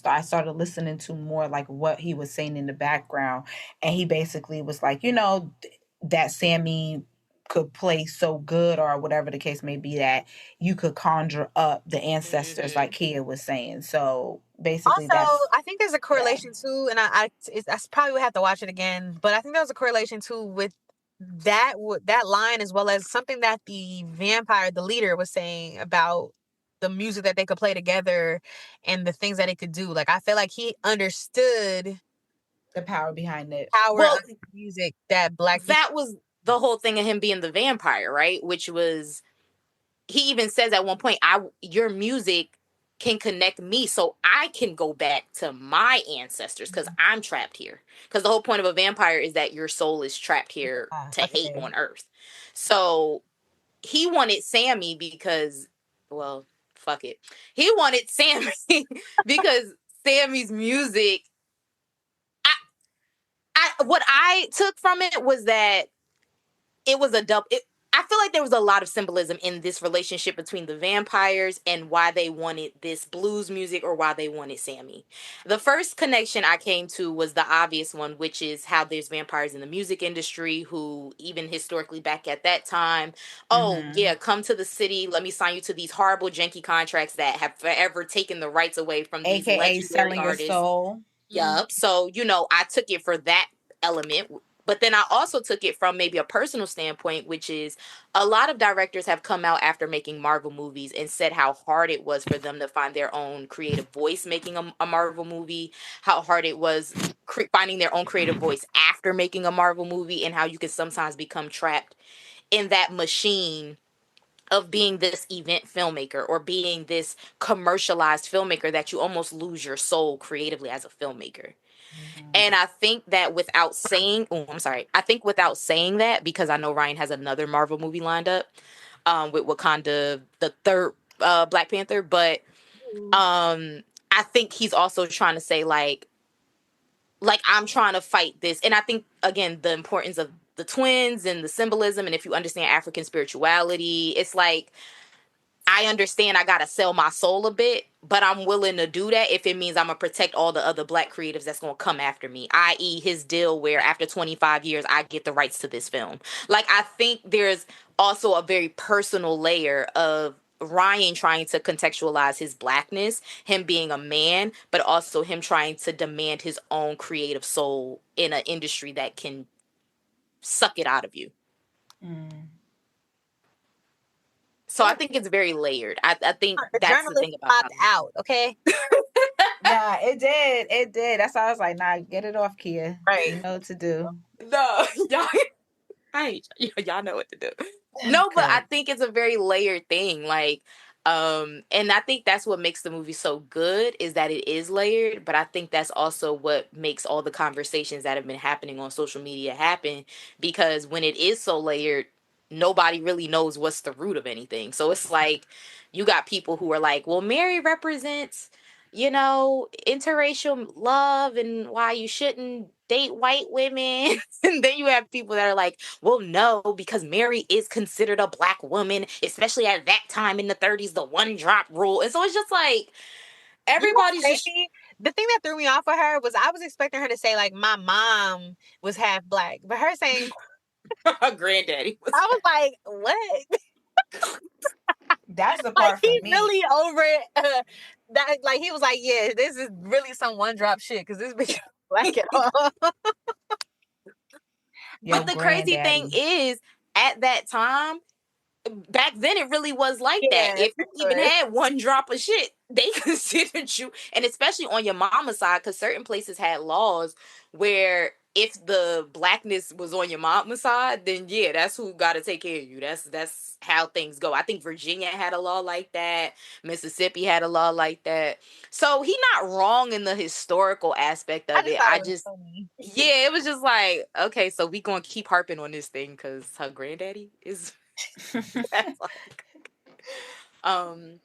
I started listening to more like what he was saying in the background, and he basically was like, that Sammy could play so good or whatever the case may be that you could conjure up the ancestors like Kia was saying. So basically also, I think there's a correlation too, and I probably would have to watch it again, but I think there's a correlation too with that line as well as something that the vampire, the leader, was saying about the music that they could play together and the things that it could do. Like I feel like he understood the power behind it. Of music that black people. That was the whole thing of him being the vampire, right? Which was, he even says at one point, your music can connect me so I can go back to my ancestors because I'm trapped here. Because the whole point of a vampire is that your soul is trapped here to hate on Earth. So he wanted Sammy because, well, fuck it. He wanted Sammy because Sammy's music, what I took from it was that it was a double. I feel like there was a lot of symbolism in this relationship between the vampires and why they wanted this blues music or why they wanted Sammy. The first connection I came to was the obvious one, which is how there's vampires in the music industry who, even historically back at that time, oh, yeah, come to the city. Let me sign you to these horrible, janky contracts that have forever taken the rights away from these AKA legendary selling your artists. soul. Yup. So, I took it for that element. But then I also took it from maybe a personal standpoint, which is a lot of directors have come out after making Marvel movies and said how hard it was for them to find their own creative voice making a Marvel movie, how hard it was finding their own creative voice after making a Marvel movie, and how you can sometimes become trapped in that machine of being this event filmmaker or being this commercialized filmmaker that you almost lose your soul creatively as a filmmaker. And I think that I think without saying that, because I know Ryan has another Marvel movie lined up, with Wakanda, the third Black Panther, but I think he's also trying to say like I'm trying to fight this, and I think again the importance of the twins and the symbolism, and if you understand African spirituality, it's like I understand I gotta sell my soul a bit, but I'm willing to do that if it means I'm gonna protect all the other Black creatives that's gonna come after me, i.e. his deal where after 25 years I get the rights to this film. Like, I think there's also a very personal layer of Ryan trying to contextualize his Blackness, him being a man, but also him trying to demand his own creative soul in an industry that can suck it out of you. So I think it's very layered. I think the that's the journalist thing about popped out. Okay. Nah, it did. It did. That's why I was like, nah, get it off, Kia. Right. You know what to do. No, y'all know what to do. No, but I think it's a very layered thing. Like, and I think that's what makes the movie so good is that it is layered. But I think that's also what makes all the conversations that have been happening on social media happen, because when it is so layered, nobody really knows what's the root of anything. So it's like you got people who are like, well, Mary represents, interracial love and why you shouldn't date white women. And then you have people that are like, well, no, because Mary is considered a Black woman, especially at that time in the 30s, the one drop rule. And so it's just like, everybody's just. The thing that threw me off of her was I was expecting her to say, like, my mom was half Black, but her saying her granddaddy was. I was like, what? That's the Like, part for he's me. really over it. That, like, he was like, yeah, this is really some one drop shit because this bitch Black at all. But the crazy thing is, at that time, back then it really was like that. If you even had one drop of shit, they considered you, and especially on your mama's side, because certain places had laws where if the Blackness was on your mama's side, then yeah, that's who got to take care of you. That's how things go. I think Virginia had a law like that. Mississippi had a law like that. So he not wrong in the historical aspect of it. Yeah, it was just like, okay, so we gonna keep harping on this thing because her granddaddy is. That's like, other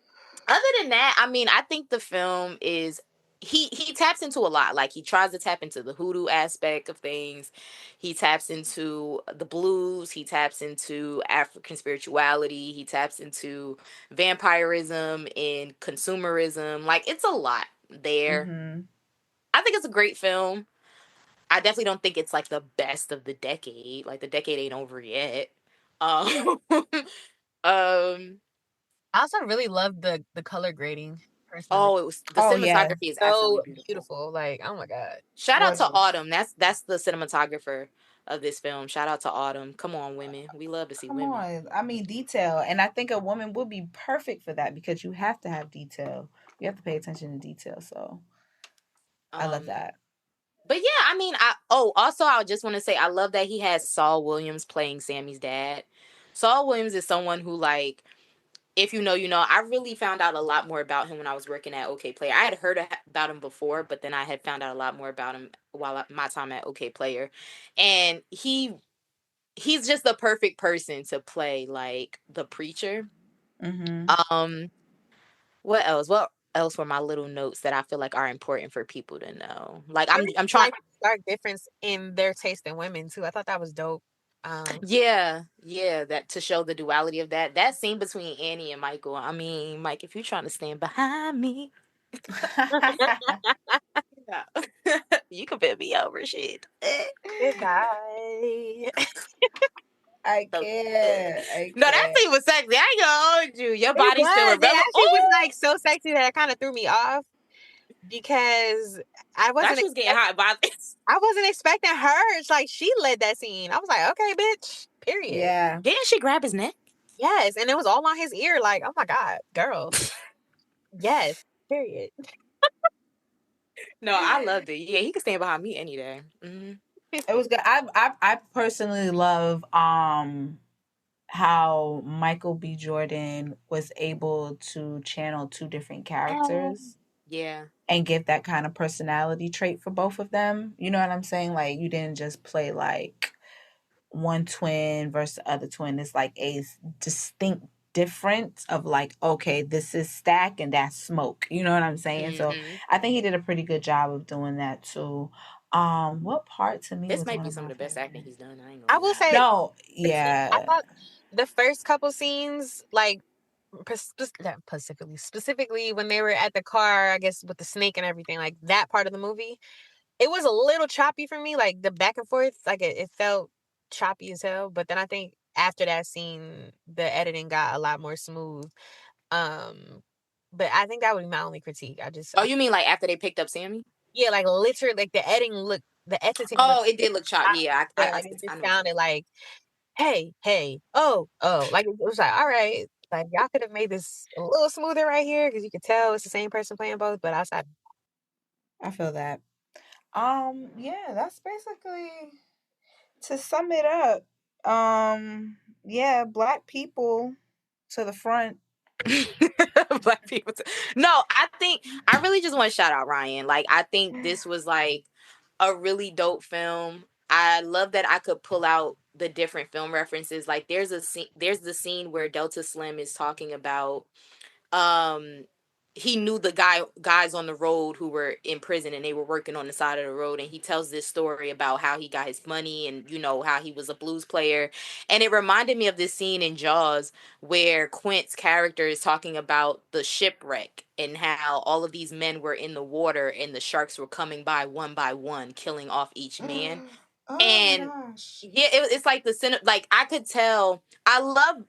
than that, I mean, I think the film is he taps into a lot. Like, he tries to tap into the hoodoo aspect of things. He taps into the blues. He taps into African spirituality. He taps into vampirism and consumerism. Like, it's a lot there. I think it's a great film. I definitely don't think it's like the best of the decade. Like, the decade ain't over yet. Um, I also really love the color grading. Personally. Oh, the cinematography is absolutely beautiful. Like, oh my god! Shout out to Autumn. That's the cinematographer of this film. Shout out to Autumn. Come on, women. We love to see women. Come on. I mean, detail. And I think a woman would be perfect for that because you have to have detail. You have to pay attention to detail. So I love that. But yeah, I mean, also I just want to say I love that he has Saul Williams playing Sammy's dad. Saul Williams is someone who, like, if you know, you know. I really found out a lot more about him when I was working at OK Player. I had heard about him before, but then I had found out a lot more about him while my time at OK Player. And he's just the perfect person to play, like, the preacher. What else? What else were my little notes that I feel like are important for people to know? Like, I'm trying. Stark difference in their taste in women too. I thought that was dope. Yeah, that to show the duality of that scene between Annie and Michael. I mean, Mike, if you're trying to stand behind me, you can bend me over, shit. Goodbye. I So, can't. I no, that can't. scene was sexy. I ain't gonna hold you. Your It body still was. It remember. actually was Oh, like so sexy that it kind of threw me off because I that wasn't she was getting hot by this. I wasn't expecting her. It's like she led that scene. I was like, okay, bitch. Period. Yeah. Didn't she grab his neck? Yes, and it was all on his ear. Like, oh my god, girl. Yes. Period. No, I loved it. Yeah, he could stand behind me any day. Mm-hmm. It was good. I personally love how Michael B. Jordan was able to channel two different characters Yeah. and give that kind of personality trait for both of them. You know what I'm saying? Like you didn't just play like one twin versus the other twin. It's like a distinct difference of like, okay, this is Stack and that's Smoke. You know what I'm saying? So Mm-hmm. I think he did a pretty good job of doing that too. What part to me This was might one be of some of my the best acting he's favorites? done. I ain't I gonna will lie. say No, I yeah. thought the first couple scenes, like specifically when they were at the car, I guess with the snake and everything, like that part of the movie, it was a little choppy for me. Like the back and forth, like it felt choppy as hell. But then I think after that scene, the editing got a lot more smooth. Um, but I think that would be my only critique. Oh, you mean like after they picked up Sammy? Yeah, like literally, like the editing looked Oh, it did look choppy. Yeah, good. Like it I just know what you sounded mean. like, hey, oh, like it was like, all right, like y'all could have made this a little smoother right here because you could tell it's the same person playing both. But outside, I feel that. Yeah, that's basically to sum it up. Yeah, black people to the front. Black people. No, I think I really just want to shout out Ryan. Like, I think this was like a really dope film. I love that I could pull out the different film references. Like, there's the scene where Delta Slim is talking about um he knew the guys on the road who were in prison and they were working on the side of the road, and he tells this story about how he got his money and how he was a blues player. And it reminded me of this scene in Jaws where Quint's character is talking about the shipwreck and how all of these men were in the water and the sharks were coming by one killing off each man. Oh my And gosh. yeah, it's like like I could tell. I love,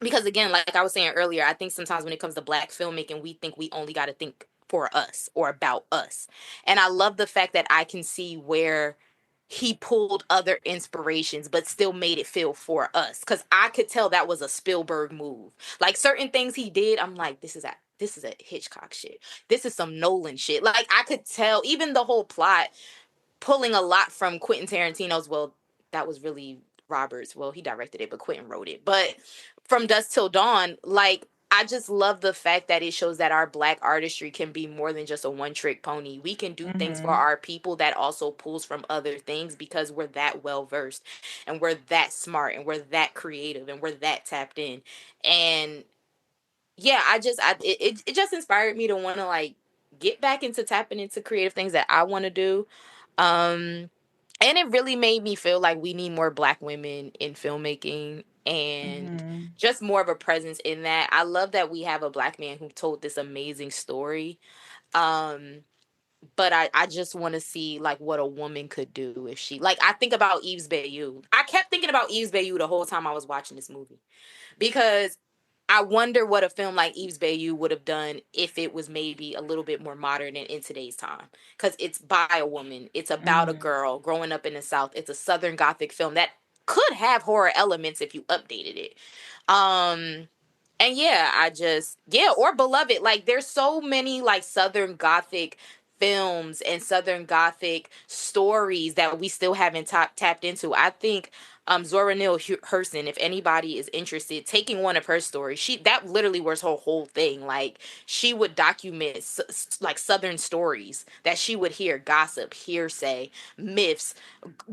because again, like I was saying earlier, I think sometimes when it comes to black filmmaking, we think we only got to think for us or about us. And I love the fact that I can see where he pulled other inspirations but still made it feel for us, because I could tell that was a Spielberg move. Like certain things he did, I'm like, this is a Hitchcock shit. This is some Nolan shit. Like I could tell even the whole plot pulling a lot from Quentin Tarantino's. Well, that was really Roberts. Well, he directed it, but Quentin wrote it. But From Dusk Till Dawn, like, I just love the fact that it shows that our black artistry can be more than just a one trick pony. We can do things for our people that also pulls from other things because we're that well versed and we're that smart and we're that creative and we're that tapped in. And yeah, it just inspired me to want to like get back into tapping into creative things that I want to do. Um, and it really made me feel like we need more black women in filmmaking and just more of a presence in that. I love that we have a black man who told this amazing story. Um, but I just want to see like what a woman could do if she, like, I think about Eve's Bayou. I kept thinking about Eve's Bayou the whole time I was watching this movie, because I wonder what a film like Eve's Bayou would have done if it was maybe a little bit more modern and in today's time. Because it's by a woman. It's about a girl growing up in the South. It's a Southern Gothic film that could have horror elements if you updated it. Um, and yeah, or Beloved. Like, there's so many like Southern Gothic films and Southern Gothic stories that we still haven't tapped into. I think Zora Neale Hurston, if anybody is interested, taking one of her stories, that literally was her whole thing. Like, she would document like Southern stories that she would hear, gossip, hearsay, myths,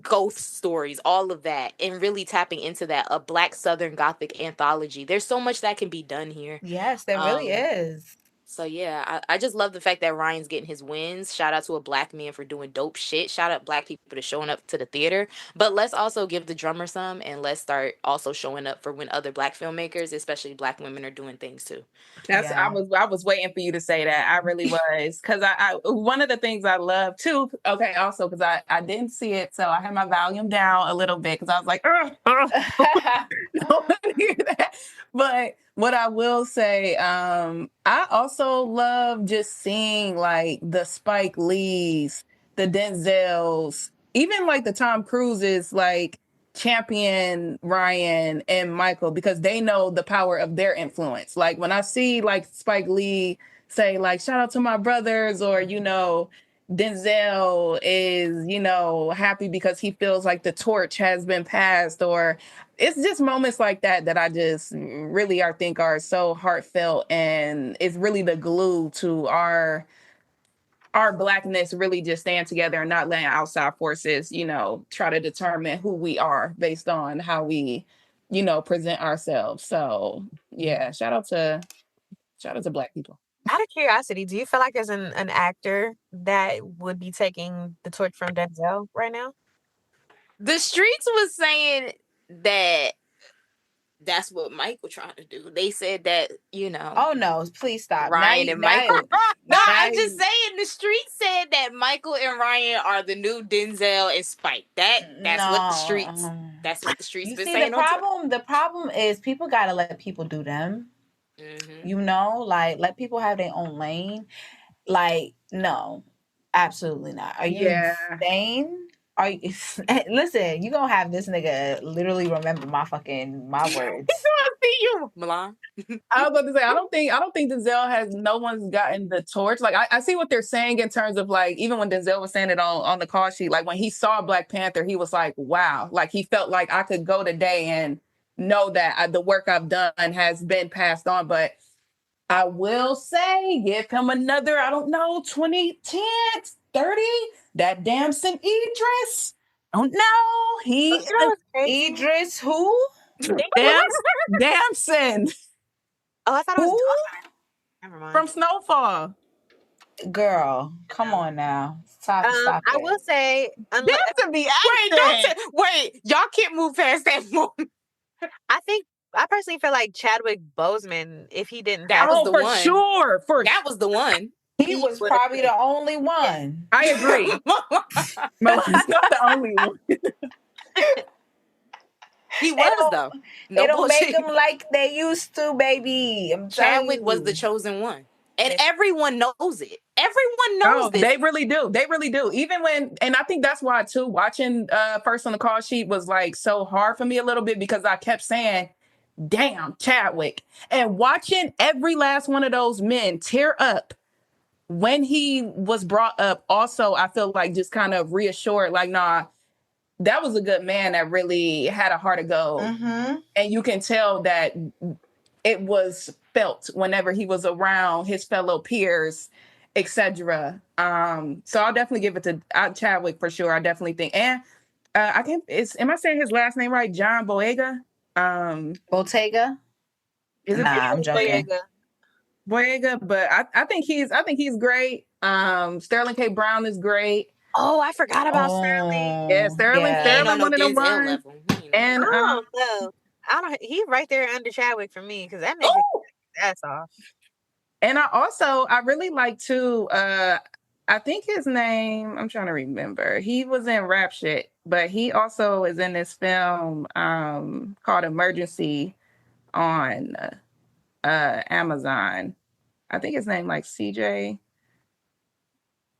ghost stories, all of that, and really tapping into that, a black Southern Gothic anthology. There's so much that can be done here. Yes, there really Um, is. So yeah, I just love the fact that Ryan's getting his wins. Shout out to a black man for doing dope shit. Shout out black people to showing up to the theater. But let's also give the drummer some, and let's start also showing up for when other black filmmakers, especially black women, are doing things too. I was waiting for you to say that. I really was, because I one of the things I love too. Okay, also because I didn't see it, so I had my volume down a little bit because I was like, don't hear that. But what I will say, I also love just seeing like the Spike Lees, the Denzels, even like the Tom Cruises, like champion Ryan and Michael, because they know the power of their influence. Like when I see like Spike Lee say like shout out to my brothers, or Denzel is happy because he feels like the torch has been passed, or it's just moments like that that I just really I think are so heartfelt, and it's really the glue to our blackness, really just stand together and not letting outside forces, try to determine who we are based on how we, present ourselves. So yeah, shout out to black people. Out of curiosity, do you feel like there's an actor that would be taking the torch from Denzel right now? The streets was saying that that's what Michael trying to do. They said that, Oh no, please stop. Ryan and Michael. No, I'm just you, saying the streets said that Michael and Ryan are the new Denzel and Spike. That's what the streets no. You been see, saying on Twitter. the problem is people gotta let people do them. Like let people have their own lane. Like, no, absolutely not. Are you insane? Are you listen, you gonna have this nigga literally remember my words. I see you, Milan. I was about to say, I don't think Denzel has, no one's gotten the torch. Like I see what they're saying in terms of like, even when Denzel was saying it on the call sheet, like when he saw Black Panther, he was like, wow, like he felt like I could go today and know that the work I've done has been passed on. But I will say, give him another, I don't know, 20, 10, 30, that Damson Idris. I don't know. Idris who? Damson. Oh, I thought it was Who? Never mind. From Snowfall. Girl, come on now. Stop I it. will say, Damson be acting. Wait, y'all can't move past that moment. I personally feel like Chadwick Boseman, if he didn't That was the for one. Sure. That was the one. He was probably the only one. I agree. Milan's not the only one. He was though. No they don't bullshit. make them like they used to, baby. Chadwick was the chosen one. And everyone knows it. Everyone knows this. They really do. They really do. Even when, and I think that's why too, watching First on the Call Sheet was like so hard for me a little bit, because I kept saying, damn, Chadwick. And watching every last one of those men tear up when he was brought up, also, I feel like just kind of reassured, like, nah, that was a good man that really had a heart of gold. Mm-hmm. And you can tell that it was felt whenever he was around his fellow peers, etc. So I'll definitely give it to Chadwick for sure. I definitely think. And am I saying his last name right? John Boyega? Bottega? Is it I'm joking. Boyega, but I think he's great. Sterling K. Brown is great. Oh, I forgot about Sterling. Yeah, Sterling one of them ones. And no. He right there under Chadwick for me, because that nigga that's off. And I really like to I think his name, I'm trying to remember. He was in Rap Shit, but he also is in this film called Emergency on Amazon. I think his name like CJ.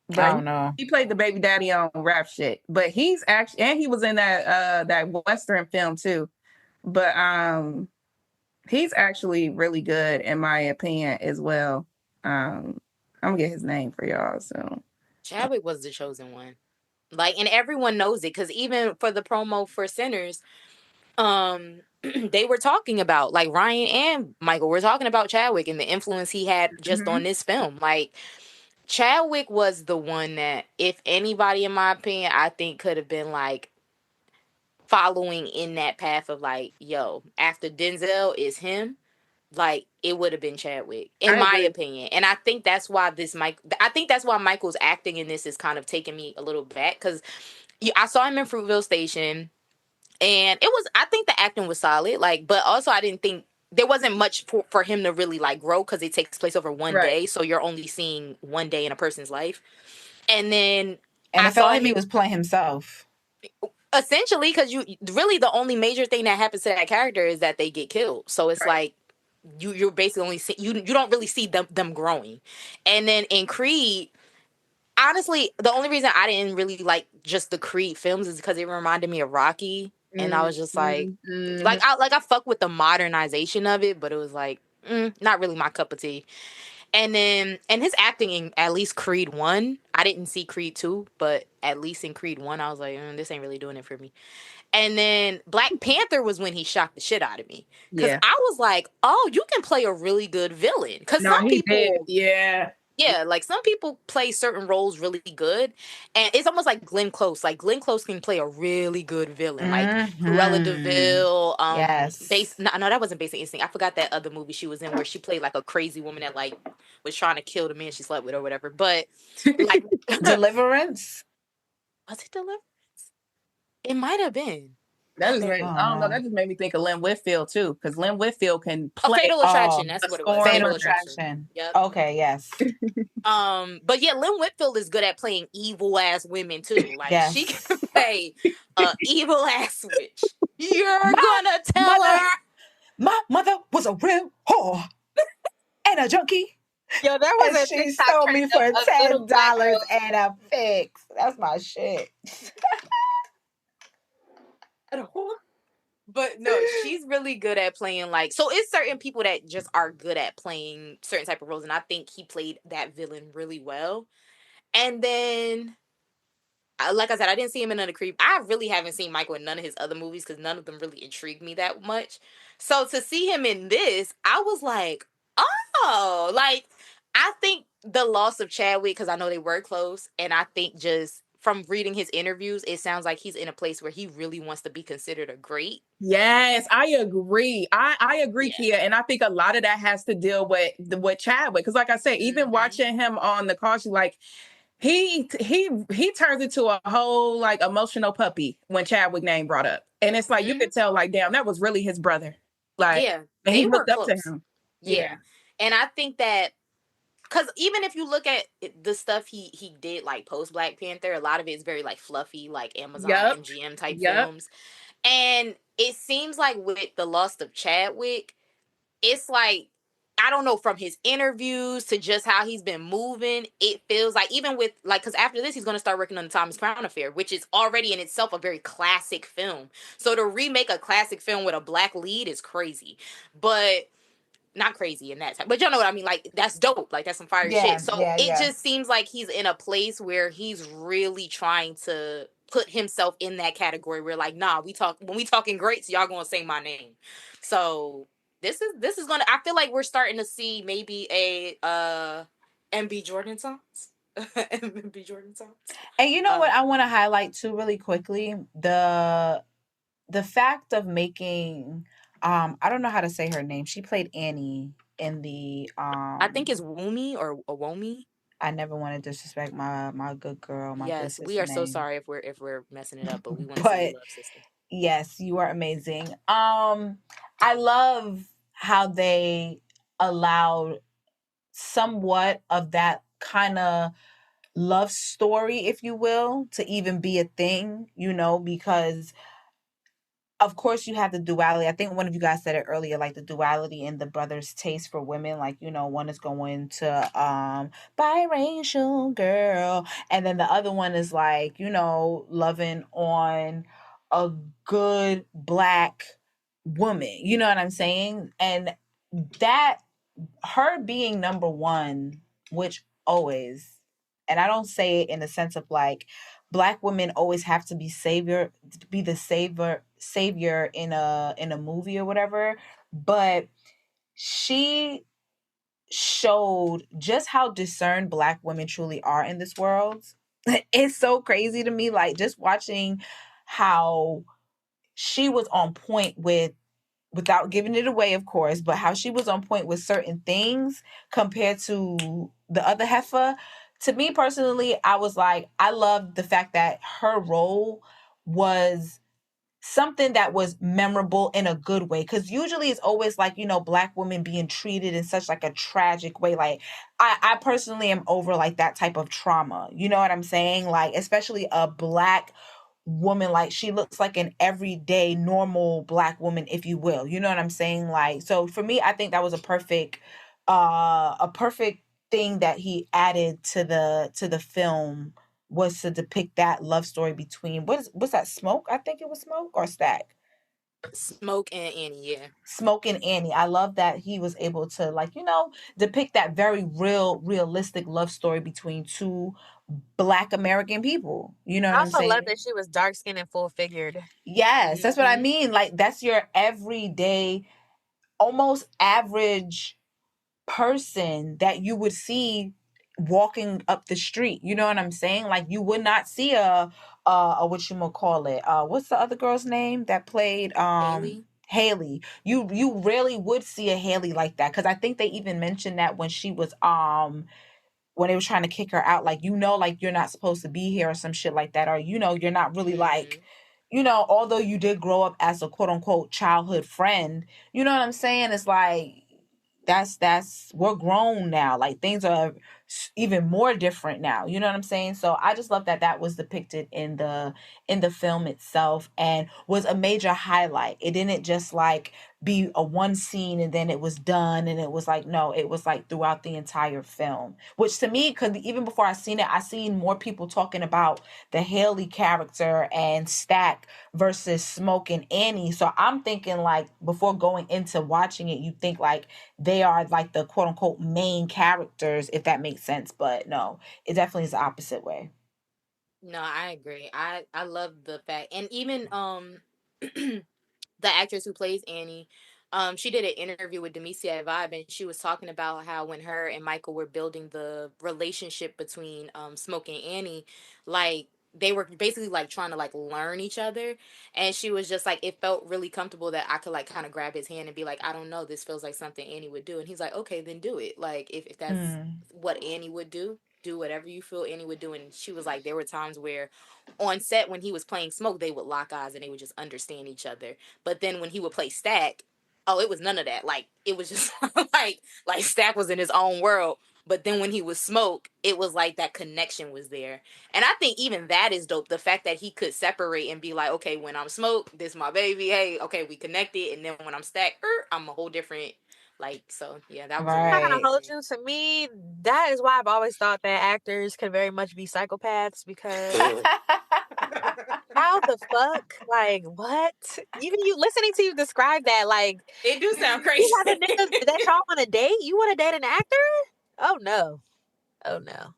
But I don't know. He played the baby daddy on Rap Shit, but he's actually, and he was in that Western film too. But he's actually really good in my opinion as well. I'm gonna get his name for y'all. So Chadwick was the chosen one, like, and everyone knows it, because even for the promo for Sinners, they were talking about, like, Ryan and Michael were talking about Chadwick and the influence he had just on this film. Like, Chadwick was the one that, if anybody, in my opinion, I think could have been like following in that path of like, yo, after Denzel is him. like it would have been Chadwick, in my opinion. And I think that's why Michael's acting in this is kind of taking me a little back, because I saw him in Fruitvale Station, and I think the acting was solid, like, but also I didn't think there wasn't much for him to really like grow, because it takes place over one day, so you're only seeing one day in a person's life. And then I felt like he was playing himself. Essentially, because really the only major thing that happens to that character is that they get killed. So it's like you're basically only you don't really see them growing. And then in Creed, honestly, the only reason I didn't really like just the Creed films is because it reminded me of Rocky, and I was just like, I fuck with the modernization of it, but it was like not really my cup of tea. And then, and his acting in at least Creed 1, I didn't see Creed 2, but at least in Creed 1, I was like, this ain't really doing it for me. And then Black Panther was when he shocked the shit out of me. Because I was like, oh, you can play a really good villain. Because some people... Yeah, like some people play certain roles really good, and it's almost like Glenn Close. Like Glenn Close can play a really good villain, like Cruella DeVille. No, that wasn't Basic Instinct. I forgot that other movie she was in where she played like a crazy woman that like was trying to kill the man she slept with or whatever. But like Deliverance. Was it Deliverance? It might have been. That just made, I don't know. That just made me think of Lynn Whitfield too, because Lynn Whitfield can play. Fatal Attraction. That's what it was. Fatal Attraction. Yep. Okay. Yes. But yeah, Lynn Whitfield is good at playing evil ass women too. Like she can play evil ass witch. You're gonna tell her my mother was a real whore and a junkie. Yo, that was and she stole me for $10 and a fix. That's my shit. But no, she's really good at playing like, so it's certain people that just are good at playing certain type of roles, and I think he played that villain really well. And then, like I said, I didn't see him in none of Creed. I really haven't seen Michael in none of his other movies because none of them really intrigued me that much. So to see him in this, I was like, oh, like I think the loss of Chadwick, because I know they were close, and I think just from reading his interviews, it sounds like he's in a place where he really wants to be considered a great. Yes, I agree. I agree, Kia. And I think a lot of that has to deal with Chadwick. Because like I said, even watching him on the call, she's like, he turns into a whole like emotional puppy when Chadwick name brought up. And it's like, you could tell like, damn, that was really his brother. Like, yeah, and he looked up to him. Yeah. And I think that, because even if you look at the stuff he did like post Black Panther, a lot of it is very like fluffy, like Amazon MGM type films. And it seems like with the loss of Chadwick, it's like, I don't know, from his interviews to just how he's been moving, it feels like, even with like, because after this he's going to start working on the Thomas Crown Affair, which is already in itself a very classic film. So to remake a classic film with a black lead is crazy. But not crazy in that time, but y'all know what I mean. Like, that's dope. Like, that's some fire shit. So it just seems like he's in a place where he's really trying to put himself in that category where, like, nah, when we talking greats, y'all gonna say my name. So this is gonna, I feel like we're starting to see maybe a MB Jordan songs. MB Jordan songs. And you know what I want to highlight too really quickly? The fact of making I don't know how to say her name. She played Annie in the I think it's Woomy or Womi. I never want to disrespect my good girl, my good sister. We are so sorry if we're messing it up, but we want to say we love sister. Yes, you are amazing. I love how they allowed somewhat of that kind of love story, if you will, to even be a thing, you know, because of course you have the duality. I think one of you guys said it earlier, like the duality in the brother's taste for women. Like, you know, one is going to biracial girl, and then the other one is like, you know, loving on a good black woman. You know what I'm saying? And that, her being number one, which always, and I don't say it in the sense of like black women always have to be the savior in a movie or whatever, but she showed just how discerned black women truly are in this world. It's so crazy to me, like just watching how she was on point with without giving it away, of course, but how she was on point with certain things compared to the other heifer. To me personally, I was like, I loved the fact that her role was something that was memorable in a good way, because usually it's always like, black women being treated in such like a tragic way. Like I personally am over like that type of trauma, you know what I'm saying? Like especially a black woman, like she looks like an everyday normal black woman, if you will, you know what I'm saying? Like, so for me, I think that was a perfect thing that he added to the film, was to depict that love story between, what's that, Smoke? I think it was Smoke or Stack. Smoke and Annie, yeah. Smoke and Annie. I love that he was able to, like, depict that very realistic love story between two black American people. You know what I I'm also love saying? that she was dark skinned and full figured. Yes, that's what I Mm-hmm. mean. Like that's your everyday, almost average person that you would see walking up the street. You know what I'm saying? Like you would not see a what you call it? What's the other girl's name that played Haley. Haley? You rarely would see a Haley like that, because I think they even mentioned that when she was when they were trying to kick her out, like, like you're not supposed to be here or some shit like that, or you're not really like, Mm-hmm. although you did grow up as a quote unquote childhood friend, you know what I'm saying? It's like that's we're grown now. Like things are even more different now. You know what I'm saying? So I just love that that was depicted in the film itself, and was a major highlight. It didn't just like be a one scene and then it was done, and it was like, no, it was like throughout the entire film, which to me, because even before I seen it, I seen more people talking about the Haley character and Stack versus Smoke and Annie. So I'm thinking, like, before going into watching it, you think like they are like the quote unquote main characters, if that makes sense. But no, it definitely is the opposite way. No, I agree. I love the fact, and even the actress who plays Annie, she did an interview with Demesia Vibe, and she was talking about how when her and Michael were building the relationship between Smoke and Annie, like they were basically like trying to like learn each other, and she was just like, it felt really comfortable that I could like kind of grab his hand and be like, I don't know, this feels like something Annie would do, and he's like, okay, then do it. Like if that's Mm. what Annie would do whatever you feel Annie would do. And she was like, there were times where on set when he was playing Smoke, they would lock eyes and they would just understand each other. But then when he would play Stack, oh, it was none of that. Like it was just like Stack was in his own world. But then when he was Smoke, it was like that connection was there. And I think even that is dope. The fact that he could separate and be like, okay, when I'm Smoke, this my baby. Hey, okay, we connected. And then when I'm Stack, I'm a whole different, like, so yeah, that was a I'm really not gonna Right. dope hold thing. you. To me, that is why I've always thought that actors can very much be psychopaths, because how the fuck? Like, what? Even you listening to you describe that, like, It do sound you crazy. have a nigga that y'all want to date? You want to date an actor? Oh no. Oh no.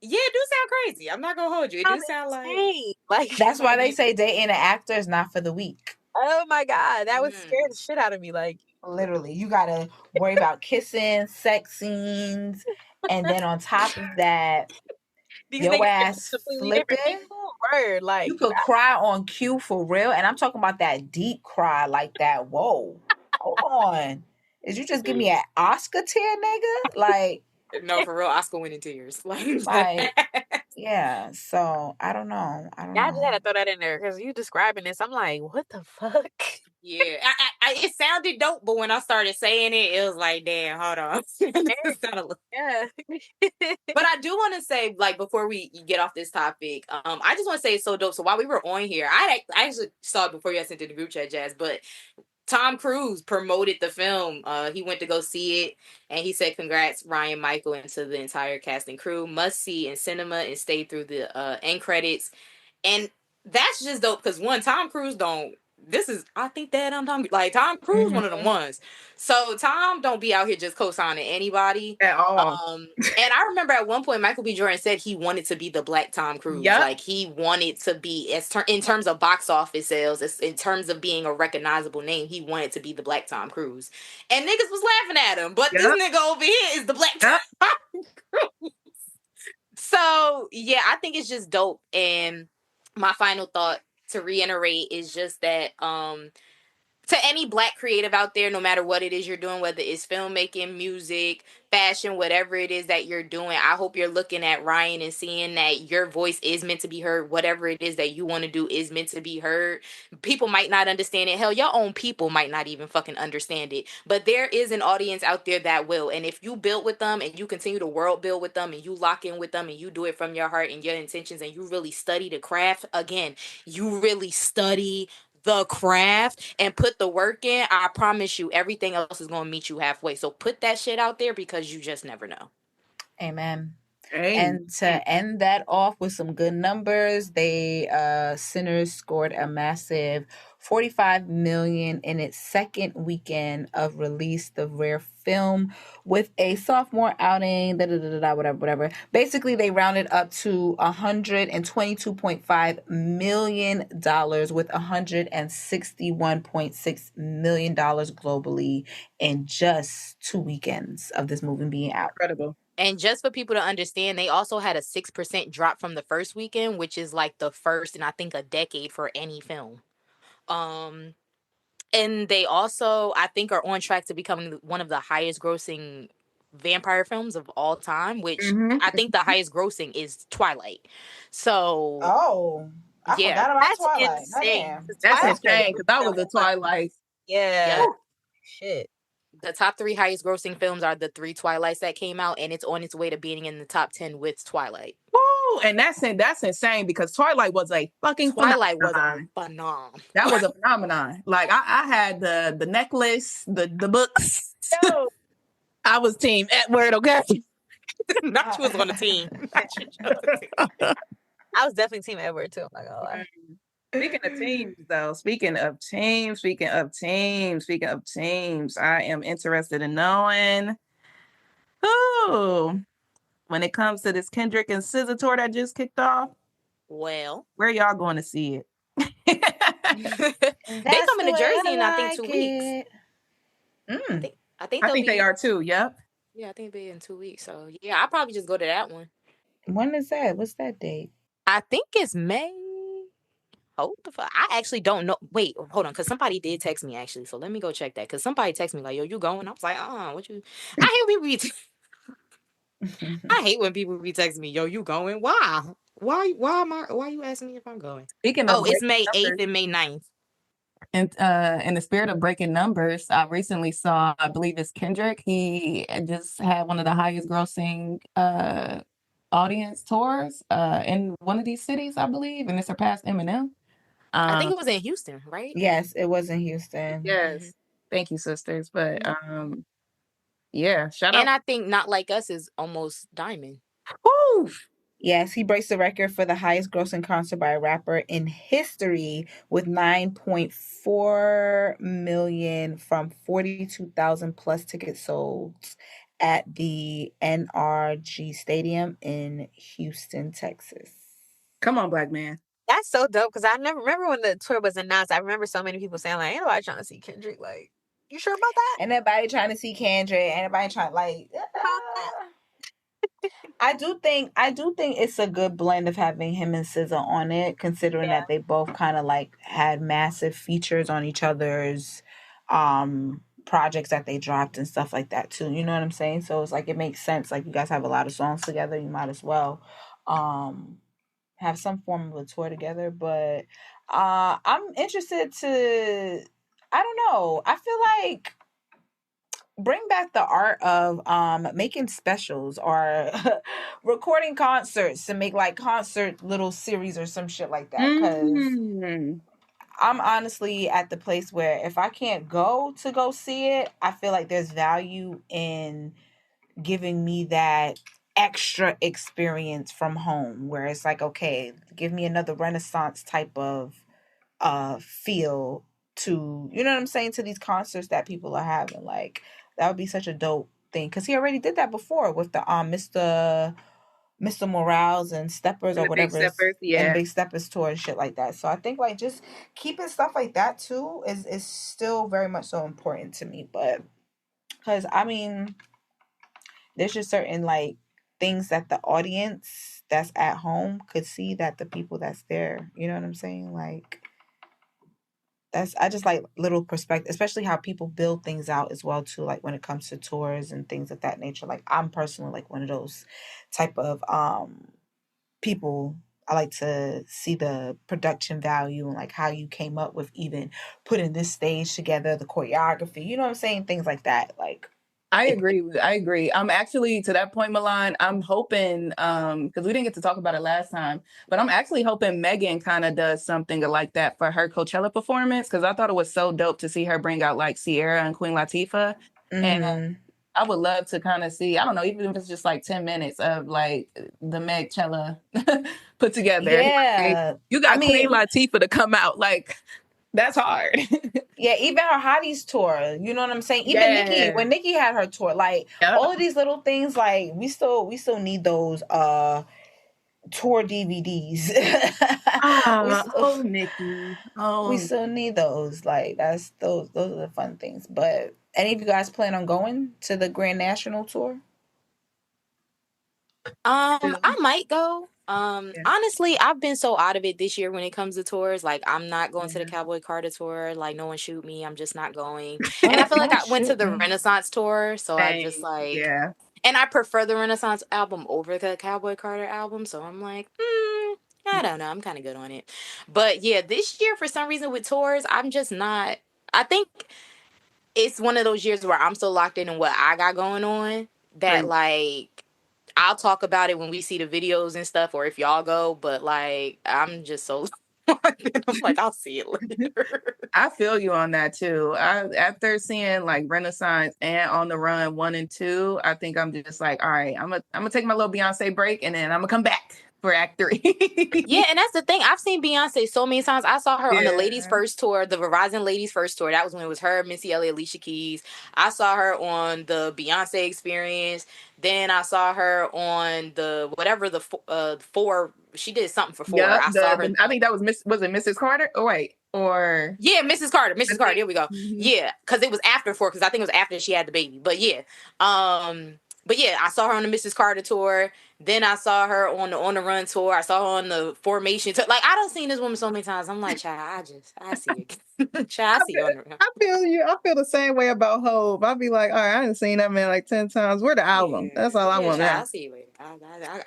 Yeah, it do sound crazy. I'm not gonna hold you. It do Sounds sound like insane. Like, That's why they you. say dating an actor is not for the weak. oh my God. That would scare Mm, the shit out of me. Like, Literally, you gotta worry about kissing, sex scenes, and then on top of that, these your niggas could be ass completely different flipping. people. Word. You Like, could cry on cue for real, and I'm talking about that deep cry, like that. Whoa, hold on, did you just give me an Oscar tear, nigga? no, for real, Oscar winning tears. Like, yeah. So I don't know. I don't yeah, I just know. had to throw that in there because you describing this. I'm like, what the fuck? Yeah, it sounded dope, but when I started saying it, it was like, damn, hold on. This sounded Yeah. But I do want to say, like, before we get off this topic, I just want to say it's so dope. So while we were on here, I actually saw it before you had sent it to the group chat, Jazz. But Tom Cruise promoted the film. He went to go see it, and he said, "Congrats, Ryan, Michael, and to the entire cast and crew. Must see in cinema and stay through the end credits." And that's just dope because one, Tom Cruise don't. This is, I think that I'm Tom, like Tom Cruise, one of them Mm-hmm. ones. So Tom don't be out here just co-signing anybody. At all. And I remember at one point Michael B. Jordan said he wanted to be the Black Tom Cruise. Yep. Like he wanted to be in terms of box office sales, in terms of being a recognizable name, he wanted to be the Black Tom Cruise. And niggas was laughing at him, but this Yep. nigga over here is the Black Yep. Tom Cruise. So yeah, I think it's just dope. And my final thought to reiterate is just that to any Black creative out there, no matter what it is you're doing, whether it's filmmaking, music, fashion, whatever it is that you're doing, I hope you're looking at Ryan and seeing that your voice is meant to be heard. Whatever it is that you want to do is meant to be heard. People might not understand it. Hell, your own people might not even fucking understand it. But there is an audience out there that will. And if you build with them and you continue to world build with them and you lock in with them and you do it from your heart and your intentions and you really study the craft, again, you really study the craft and put the work in, I promise you everything else is going to meet you halfway. So put that shit out there because you just never know. Amen. Amen. And to end that off with some good numbers, Sinners scored a massive 45 million in its second weekend of release. The rare film with a sophomore outing, whatever. Basically, they rounded up to $122.5 million with $161.6 million globally in just 2 weekends of this movie being out. Incredible. And just for people to understand, they also had a 6% drop from the first weekend, which is like the first in I think a decade for any film. And they also, I think, are on track to becoming one of the highest grossing vampire films of all time, which I think the highest grossing is Twilight. So, I forgot about that's Twilight. insane. That's Twilight insane because that was a Twilight. Yeah. Shit. The top 3 highest grossing films are the 3 Twilights that came out, and it's on its way to being in the top 10 with Twilight. Woo! And that's insane because Twilight was a fucking Twilight phenomenon. was a phenomenon. That was a phenomenon. Like I had the necklace, the books. No. I was team Edward, okay? Not you was on the team. I was definitely team Edward too. I'm not gonna lie. Speaking of teams, though, speaking of teams, I am interested in knowing who, when it comes to this Kendrick and SZA tour that just kicked off, well, where y'all going to see it? They coming to Jersey in I think 2 weeks. I think they are too. Yep. Yeah, I think they'll be in 2 weeks. So yeah, I'll probably just go to that one. When is that? What's that date? I think it's May. Hold the fuck. I actually don't know. Wait, hold on, because somebody did text me actually. So let me go check that. Because somebody texted me like, "Yo, you going?" I was like, what you? I hate when people I hate when people be texting me, "Yo, you going?" Why? Why you asking me if I'm going? Speaking of it's May 8th and May 9th. And in the spirit of breaking numbers, I recently saw, I believe it's Kendrick. He just had one of the highest grossing audience tours in one of these cities, I believe, and it surpassed Eminem. I think it was in Houston, right? Yes, it was in Houston. Yes. Thank you, sisters. But yeah, shout out. And I think Not Like Us is almost diamond. Woo! Yes, he breaks the record for the highest grossing concert by a rapper in history with 9.4 million from 42,000 plus tickets sold at the NRG Stadium in Houston, Texas. Come on, Black man. That's so dope because I never remember when the tour was announced. I remember so many people saying like, "Ain't nobody trying to see Kendrick." Like, you sure about that? Ain't nobody trying to see Kendrick. Ain't nobody trying I do think it's a good blend of having him and SZA on it, considering that they both kind of like had massive features on each other's projects that they dropped and stuff like that too. You know what I'm saying? So it's like it makes sense. Like you guys have a lot of songs together, you might as well have some form of a tour together. But I'm interested to, I don't know. I feel like bring back the art of making specials or recording concerts to make like concert little series or some shit like that, because I'm honestly at the place where if I can't go see it, I feel like there's value in giving me that extra experience from home where it's like, okay, give me another Renaissance type of feel to, you know what I'm saying, to these concerts that people are having. Like that would be such a dope thing, because he already did that before with the Mr. Morales and Steppers or whatever, and Big Steppers tour and shit like that. So I think like just keeping stuff like that too is still very much so important to me. But because I mean, there's just certain like things that the audience that's at home could see that the people that's there, you know what I'm saying, like I just like little perspective, especially how people build things out as well too, like when it comes to tours and things of that nature. Like I'm personally like one of those type of people. I like to see the production value and like how you came up with even putting this stage together, the choreography, you know what I'm saying? Things like that. Like I agree. I agree. I'm actually to that point, Milan. I'm hoping, because we didn't get to talk about it last time, but I'm actually hoping Megan kind of does something like that for her Coachella performance, because I thought it was so dope to see her bring out like Sierra and Queen Latifah, and I would love to kind of see. I don't know, even if it's just like 10 minutes of like the Megchella put together. Like, yeah. you I got Queen mean, Latifah to come out, like that's hard. yeah, even her Hottie's tour, you know what I'm saying? Even Nikki, Yeah. when Nikki had her tour, like Yeah. all of these little things, like we still need those tour DVDs. we still Oh, Nikki. we Oh, still need those. Like that's those are the fun things. But any of you guys plan on going to the Grand National tour? I might go. yeah. Honestly, I've been so out of it this year when it comes to tours. Like, I'm not going to the Cowboy Carter tour. Like, no one shoot me. I'm just not going. And I feel like Don't I went to shoot the me. Renaissance tour, so I just Same. like, Yeah. and I prefer the Renaissance album over the Cowboy Carter album. So I'm like, I don't know. I'm kind of good on it. But yeah, this year for some reason with tours, I'm just not. I think it's one of those years where I'm so locked in what I got going on that Great. like I'll talk about it when we see the videos and stuff, or if y'all go. But like, I'm just so locked in. I'm like, I'll see it later. I feel you on that too. After seeing like Renaissance and On the Run 1 and 2, I think I'm just like, all right, I'm gonna take my little Beyonce break and then I'm gonna come back for Act 3. Yeah, and that's the thing. I've seen Beyonce so many times. I saw her on the Ladies Yeah. First tour, the Verizon Ladies First tour. That was when it was her, Missy Elliott, Alicia Keys. I saw her on the Beyonce Experience. Then I saw her on the whatever the four. She did something for four. Yep. I saw her. I think that was it Mrs. Carter? Oh wait, or Yeah, Mrs. Carter. I Mrs. Carter. think. Here we go. Mhm. Yeah, because it was after four. Because I think it was after she had the baby. But yeah, but yeah, I saw her on the Mrs. Carter tour. Then I saw her on the On the Run tour. I saw her on the Formation tour. Like I don't seen this woman so many times. I'm like, child, I see it. Child, I see you on the run. I feel you. I feel the same way about Hope. I'd be like, all right, I didn't seen that man like 10 times. Where the album? That's all I Yeah, want child, now. I'll see you later.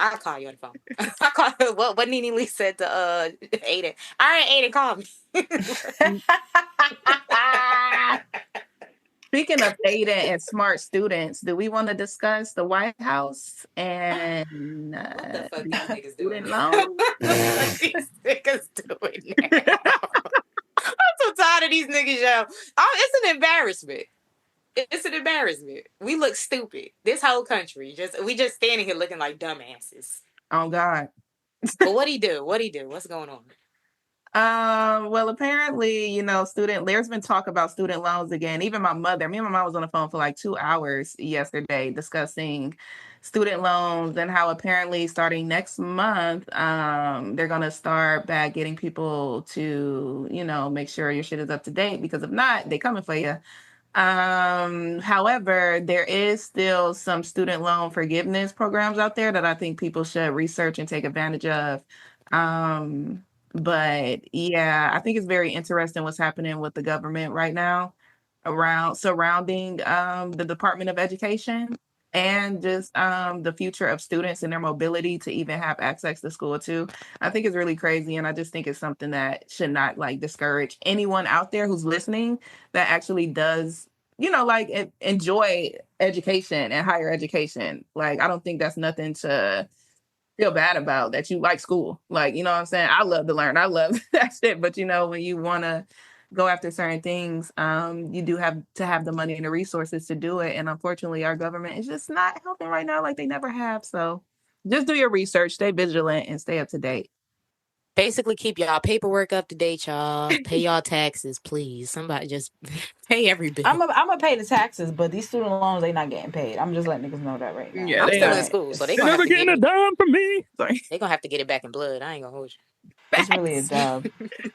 I'll call you on the phone. I call what Nene Lee said to Aiden. All right, Aiden, call me. Speaking of data and smart students, do we want to discuss the White House and What the fuck the these niggas doing student now? loan? These niggas doing now. I'm so tired of these niggas, yo. It's an embarrassment. It's an embarrassment. We look stupid. This whole country, we just standing here looking like dumbasses. Oh God. But what'd he do? What'd he do? What's going on? Well, apparently, there's been talk about student loans again. Even me and my mom was on the phone for like 2 hours yesterday discussing student loans and how apparently starting next month, they're gonna start back getting people to, make sure your shit is up to date, because if not, they coming for you. However, there is still some student loan forgiveness programs out there that I think people should research and take advantage of. But yeah, I think it's very interesting what's happening with the government right now around surrounding the Department of Education and just the future of students and their mobility to even have access to school too. I think it's really crazy, and I just think it's something that should not like discourage anyone out there who's listening that actually does like enjoy education and higher education. Like, I don't think that's nothing to feel bad about, that you like school. Like, you know what I'm saying? I love to learn. I love that shit. But when you want to go after certain things, you do have to have the money and the resources to do it. And unfortunately, our government is just not helping right now like they never have. So just do your research, stay vigilant, and stay up to date. Basically, keep y'all paperwork up to date, y'all. Pay y'all taxes, please. Somebody just pay every bill. I'm gonna pay the taxes, but these student loans they not getting paid. I'm just letting niggas know that right now. Yeah, I'm they still not. in school, so they They're gonna have never to get getting a it. dime from me. Sorry. They gonna have to get it back in blood. I ain't gonna hold you. It's really a dub.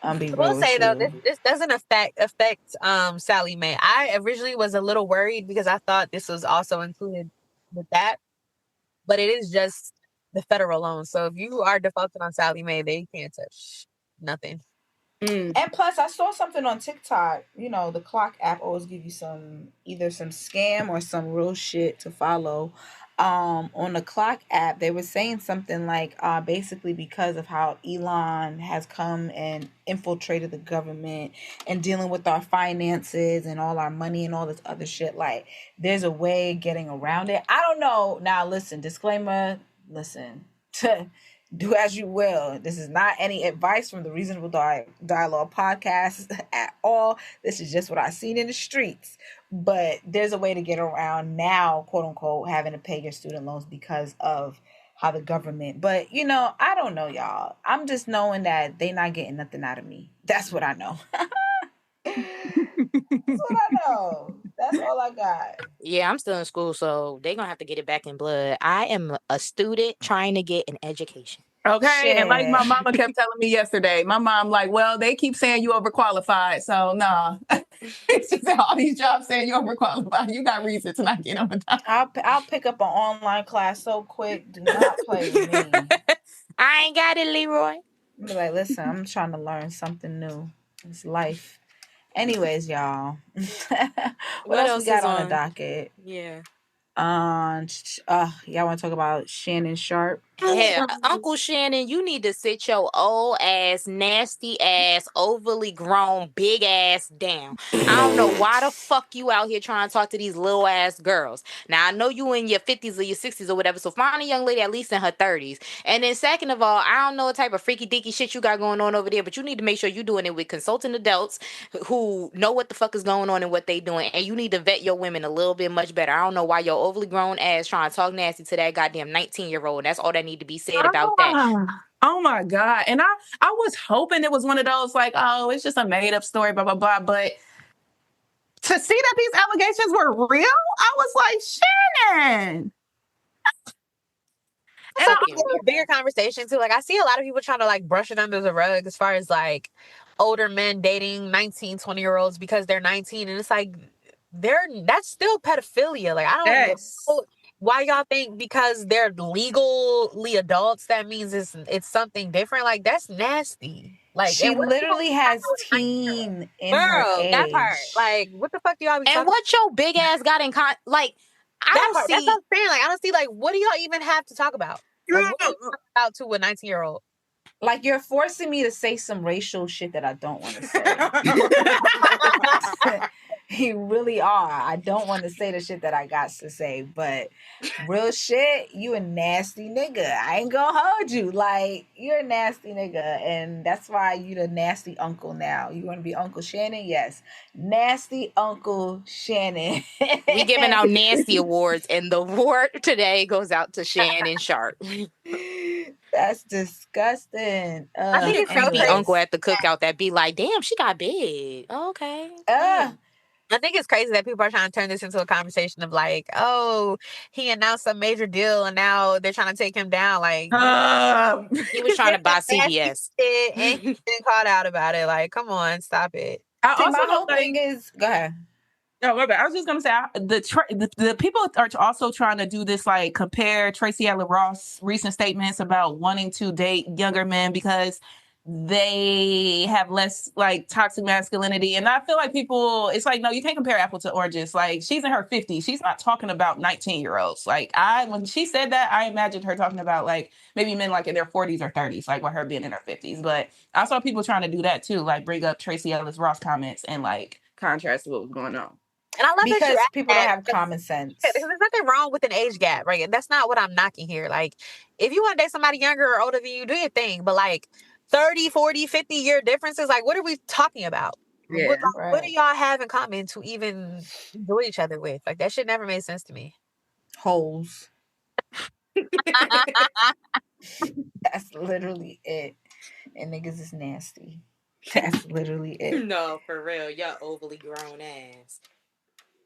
I'm be I will real with say though, you. this doesn't affect Sally Mae. I originally was a little worried because I thought this was also included with that, but it is just the federal loan. So if you are defaulted on Sally Mae, they can't touch nothing. And plus, I saw something on TikTok. You know, the clock app always give you either some scam or some real shit to follow. On the clock app, they were saying something like, basically because of how Elon has come and infiltrated the government and dealing with our finances and all our money and all this other shit. Like, there's a way of getting around it. I don't know. Now, listen, disclaimer. Listen. Do as you will. This is not any advice from the Reasonable Dialogue podcast at all. This is just what I've seen in the streets. But there's a way to get around now, quote unquote, having to pay your student loans because of how the government. But, you know, I don't know, y'all. I'm just knowing that they not getting nothing out of me. That's what I know. That's what I know. That's all I got. Yeah, I'm still in school, so they're going to have to get it back in blood. I am a student trying to get an education. Okay. Shit. And like my mama kept telling me yesterday, my mom like, well, they keep saying you overqualified. So nah. She said all these jobs saying you overqualified. You got reason to not get on the job. I'll pick up an online class so quick. Do not play with me. I ain't got it, Leroy. Be like, listen, I'm trying to learn something new. It's life. Anyways, y'all. what else we got on the docket? Yeah. Y'all want to talk about Shannon Sharp? Yeah, Uncle Shannon, you need to sit your old ass, nasty ass, overly grown, big ass down. I don't know why the fuck you out here trying to talk to these little ass girls. Now, I know you in your 50s or your 60s or whatever, so find a young lady at least in her 30s. And then second of all, I don't know what type of freaky deaky shit you got going on over there, but you need to make sure you're doing it with consulting adults who know what the fuck is going on and what they doing. And you need to vet your women a little bit much better. I don't know why your overly grown ass trying to talk nasty to that goddamn 19-year-old. That's all that need to be said about that. Oh my God. And I was hoping it was one of those like, oh, it's just a made up story, blah, blah, blah. But to see that these allegations were real, I was like, Shannon. And I also a bigger conversation too. Like I see a lot of people trying to like brush it under the rug as far as like older men dating 19, 20-year-olds because they're 19. And it's like that's still pedophilia. Like I don't know why y'all think because they're legally adults that means it's something different. Like that's nasty. Like she literally has teen in her age. That part. Like what the fuck do y'all be talking about? And what your big ass got in like I that don't part, see. That's what I'm saying. Like I don't see like what do y'all even have to talk about? Like what do you talk about to a 19-year-old? Like you're forcing me to say some racial shit that I don't want to say. You really are. I don't want to say the shit that I got to say, but real shit, you a nasty nigga. I ain't gonna hold you. Like, you're a nasty nigga, and that's why you the nasty uncle now. You want to be Uncle Shannon? Yes. Nasty Uncle Shannon. We giving out nasty awards, and the award today goes out to Shannon Sharp. That's disgusting. I think it's creepy uncle at the cookout that be like, damn, she got big. Oh, okay. I think it's crazy that people are trying to turn this into a conversation of like, oh, he announced a major deal and now they're trying to take him down. Like he was trying to buy CBS. And he's been caught out about it. Like, come on, stop it. My whole thing is, go ahead. No, my bad. I was just gonna say the people are also trying to do this, like compare Tracy Ellis Ross' recent statements about wanting to date younger men because they have less like toxic masculinity. And I feel like it's like, no, you can't compare apples to oranges. Like she's in her 50s. She's not talking about 19-year-olds. Like when she said that, I imagined her talking about like maybe men like in their 40s or 30s, like with her being in her 50s. But I saw people trying to do that too, like bring up Tracy Ellis Ross comments and like contrast to what was going on. And I love because people don't have common sense. There's nothing wrong with an age gap, right? That's not what I'm knocking here. Like, if you want to date somebody younger or older than you, do your thing. But like 30, 40, 50-year differences, like what are we talking about? Yeah, what do y'all have in common to even enjoy each other with? Like that shit never made sense to me. Holes. That's literally it. And niggas is nasty. That's literally it. No, for real. Y'all overly grown ass.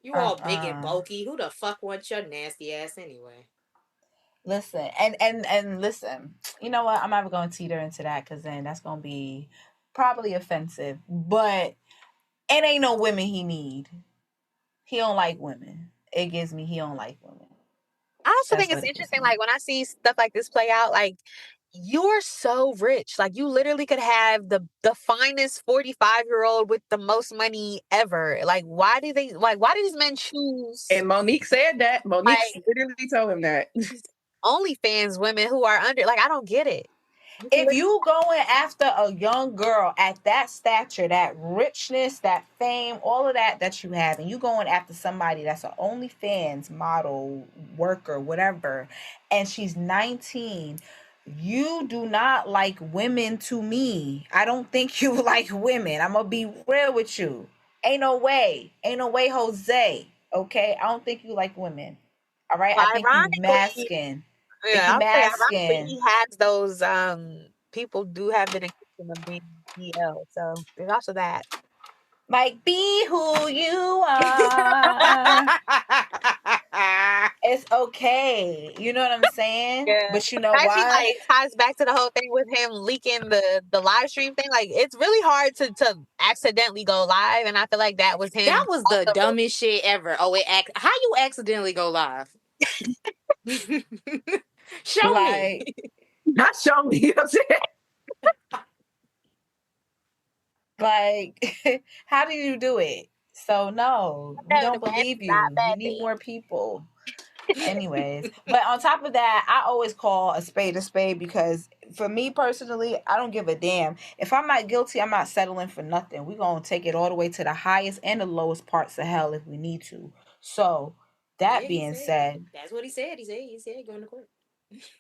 You all big and bulky. Who the fuck wants your nasty ass anyway? Listen, and listen. You know what? I'm not going to teeter into that because then that's going to be probably offensive. But it ain't no women he need. He don't like women. It gives me he don't like women. I also think it's interesting, like when I see stuff like this play out, like you're so rich. Like, you literally could have the finest 45-year-old with the most money ever. Like, why do these men choose? And Monique said that. Monique literally told him that. OnlyFans women who are under, like, I don't get it. If you going after a young girl at that stature, that richness, that fame, all of that you have, and you going after somebody that's an OnlyFans model, worker, whatever, and she's 19, you do not like women to me. I don't think you like women. I'm going to be real with you. Ain't no way. Ain't no way, Jose. Okay? I don't think you like women. All right? I think you masking. Yeah, I'll say ironically he has those people do have been accused of being DL, so there's also that. Like, be who you are. It's okay. You know what I'm saying? Yeah. But you know Actually, what? like, ties back to the whole thing with him leaking the live stream thing. Like, it's really hard to accidentally go live, and I feel like that was him. That was the dumbest shit ever. Oh, how you accidentally go live? Show me. Not show me. You know what I'm saying? Like, how do you do it? So no, we don't believe you. You need more people. Anyways, but on top of that, I always call a spade because for me personally, I don't give a damn. If I'm not guilty, I'm not settling for nothing. We're going to take it all the way to the highest and the lowest parts of hell if we need to. So, that being said, that's what he said. He said going to court.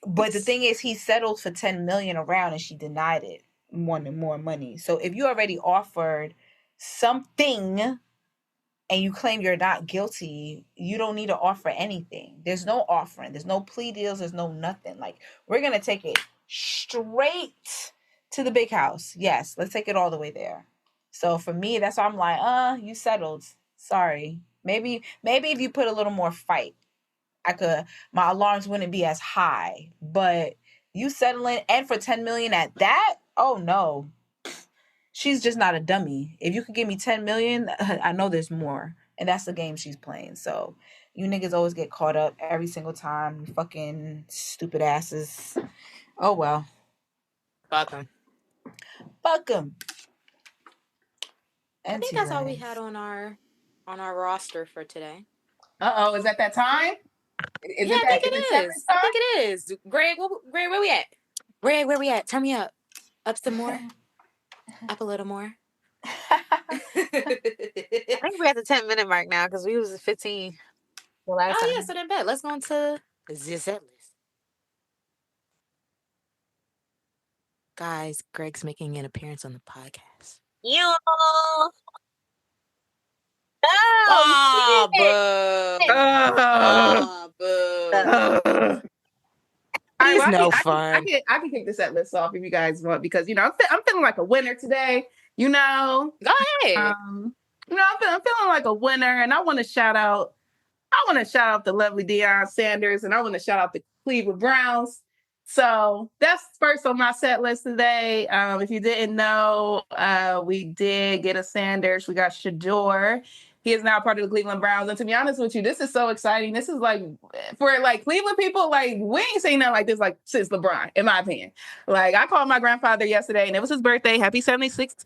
But the thing is, he settled for 10 million around and she denied it, wanting more money. So if you already offered something and you claim you're not guilty, you don't need to offer anything. There's no offering. There's no plea deals. There's no nothing. Like, we're going to take it straight to the big house. Yes, let's take it all the way there. So for me, that's why I'm like, you settled. Sorry. Maybe if you put a little more fight, my alarms wouldn't be as high. But you settling, and for 10 million at that? Oh no. She's just not a dummy. If you could give me 10 million, I know there's more. And that's the game she's playing. So you niggas always get caught up every single time. You fucking stupid asses. Oh well. Fuck them. Fuck them. I think that's all we had on our roster for today. Uh-oh, is that time? I think it is. Greg, where we at? Greg, where we at? Turn me up. Up some more. Up a little more. I think we're at the 10-minute mark now because we was 15 the last time. Yeah, so then bet. Let's go on to the set list. Guys, Greg's making an appearance on the podcast. Yo! Oh, boo. He's no fun. I can kick the set list off if you guys want, because I'm feeling like a winner today. Go ahead. I'm feeling like a winner, and I want to shout out the lovely Deion Sanders, and I want to shout out the Cleveland Browns. So that's first on my set list today. If you didn't know, we did get a Sanders. We got Shador. He is now part of the Cleveland Browns. And to be honest with you, this is so exciting. This is like, for like Cleveland people, like, we ain't seen nothing like this like since LeBron, in my opinion. Like, I called my grandfather yesterday and it was his birthday. Happy 76th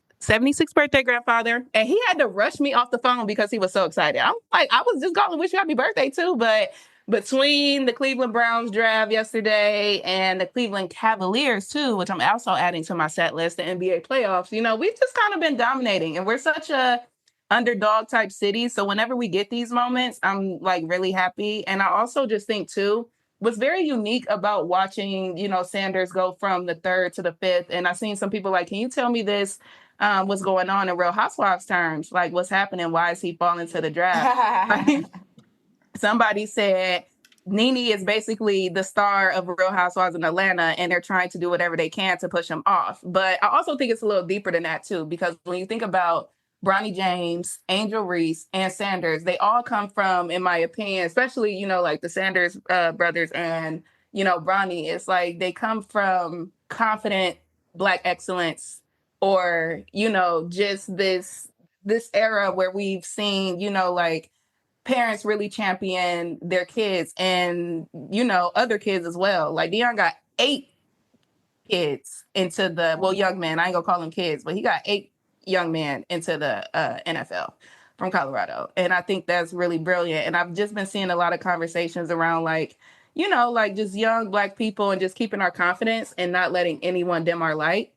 birthday, grandfather. And he had to rush me off the phone because he was so excited. I'm like, I was just calling to wish you happy birthday too. But between the Cleveland Browns draft yesterday and the Cleveland Cavaliers too, which I'm also adding to my set list, the NBA playoffs, we've just kind of been dominating, and we're such a underdog type city. So whenever we get these moments, I'm like really happy. And I also just think too, what's very unique about watching, Sanders go from the 3rd to the 5th. And I've seen some people like, can you tell me this? What's going on in Real Housewives terms? Like, what's happening? Why is he falling to the draft? Somebody said Nene is basically the star of Real Housewives in Atlanta, and they're trying to do whatever they can to push him off. But I also think it's a little deeper than that too, because when you think about Bronny James, Angel Reese, and Sanders, they all come from, in my opinion, especially, like the Sanders brothers and, Bronny, it's like they come from confident Black excellence, or, just this era where we've seen, like parents really champion their kids and, other kids as well. Like Deion got 8 kids into the, well, young men. I ain't gonna call them kids, but he got 8 young men into the NFL from Colorado. And I think that's really brilliant. And I've just been seeing a lot of conversations around like, like just young Black people and just keeping our confidence and not letting anyone dim our light.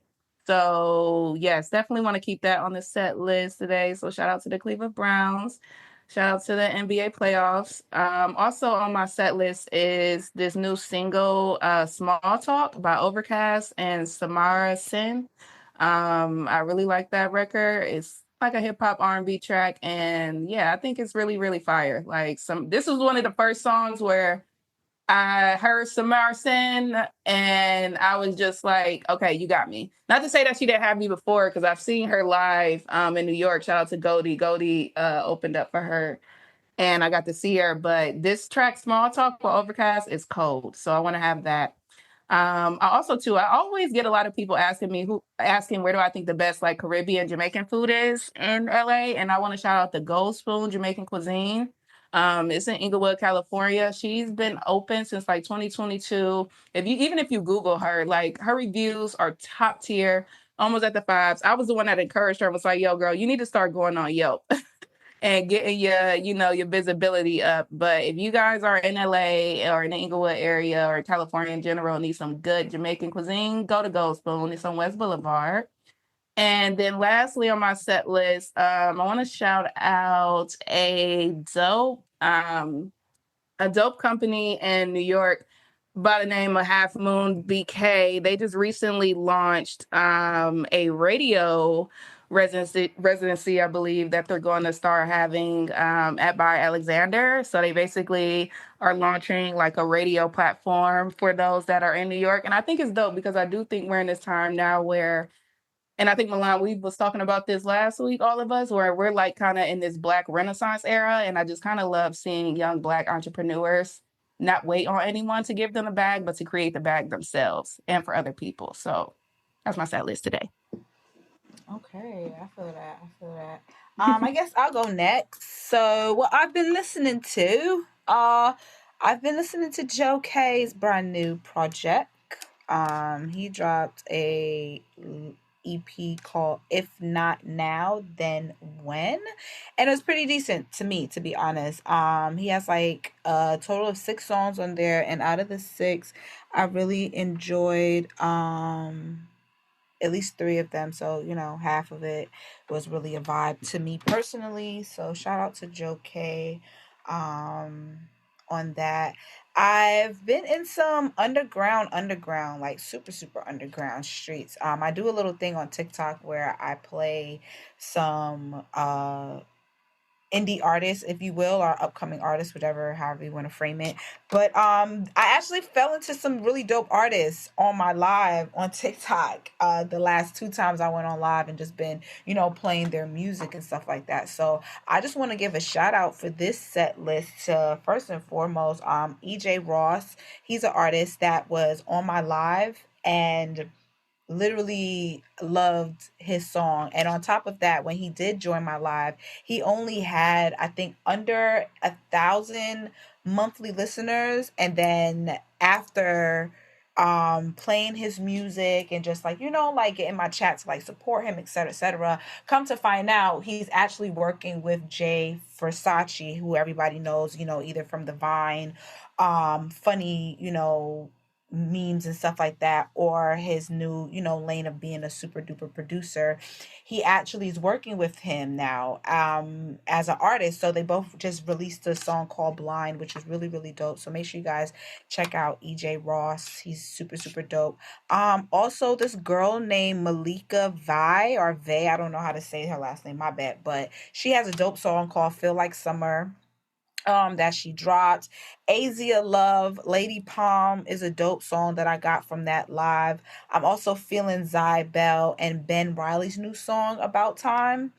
So yes, definitely want to keep that on the set list today. So shout out to the Cleveland Browns. Shout out to the NBA playoffs. Also on my set list is this new single, Small Talk by Overcast and Samara Sin. I really like that record. It's like a hip hop R&B track. And yeah, I think it's really, really fire. This was one of the first songs where I heard Samara Sin and I was just like, okay, you got me. Not to say that she didn't have me before, because I've seen her live in New York. Shout out to Goldie. Goldie opened up for her and I got to see her. But this track, Small Talk for Overcast, is cold. So I want to have that. I always get a lot of people asking where do I think the best like Caribbean Jamaican food is in LA. And I want to shout out the Gold Spoon Jamaican Cuisine. It's in Inglewood, California. She's been open since like 2022. Even if you Google her, like her reviews are top tier, almost at the fives. I was the one that encouraged her and was like, yo, girl, you need to start going on Yelp and getting your visibility up. But if you guys are in LA or in the Inglewood area or California in general, need some good Jamaican cuisine, go to Gold Spoon. It's on West Boulevard. And then lastly on my set list, I want to shout out a dope company in New York by the name of Half Moon BK. They just recently launched a radio residency, I believe, that they're going to start having at Bar Alexander. So they basically are launching like a radio platform for those that are in New York. And I think it's dope because I do think we're in this time now where, and I think Milan, we was talking about this last week, all of us, where we're like kind of in this Black Renaissance era. And I just kind of love seeing young Black entrepreneurs not wait on anyone to give them a bag, but to create the bag themselves and for other people. So that's my set list today. Okay, I feel that. I guess I'll go next. So what I've been listening to, I've been listening to Joe K's brand new project. He dropped a EP called If Not Now, Then When. And it was pretty decent to me, to be honest. He has like a total of 6 songs on there, and out of the 6, I really enjoyed at least 3 of them. So, half of it was really a vibe to me personally. So shout out to Joe K on that. I've been in some underground, like super, super underground streets. I do a little thing on TikTok where I play some indie artists, if you will, or upcoming artists, however you want to frame it. But I actually fell into some really dope artists on my live on TikTok the last 2 times I went on live, and just been, playing their music and stuff like that. So I just want to give a shout out for this set list to, first and foremost, EJ Ross. He's an artist that was on my live and literally loved his song. And on top of that, when he did join my live, he only had, I think, under 1,000 monthly listeners. And then after playing his music and just like, like in my chat to like support him, etc., come to find out he's actually working with Jay Versace, who everybody knows, either from the Vine funny, memes and stuff like that, or his new, lane of being a super duper producer. He actually is working with him now as an artist. So they both just released a song called Blind, which is really, really dope. So make sure you guys check out EJ Ross. He's super, super dope. Also this girl named Malika Vi, or Vay, I don't know how to say her last name, my bad, but she has a dope song called Feel Like Summer that she dropped. Azia Love, Lady Palm is a dope song that I got from that live. I'm also feeling Zy Bell and Ben Riley's new song, About Time.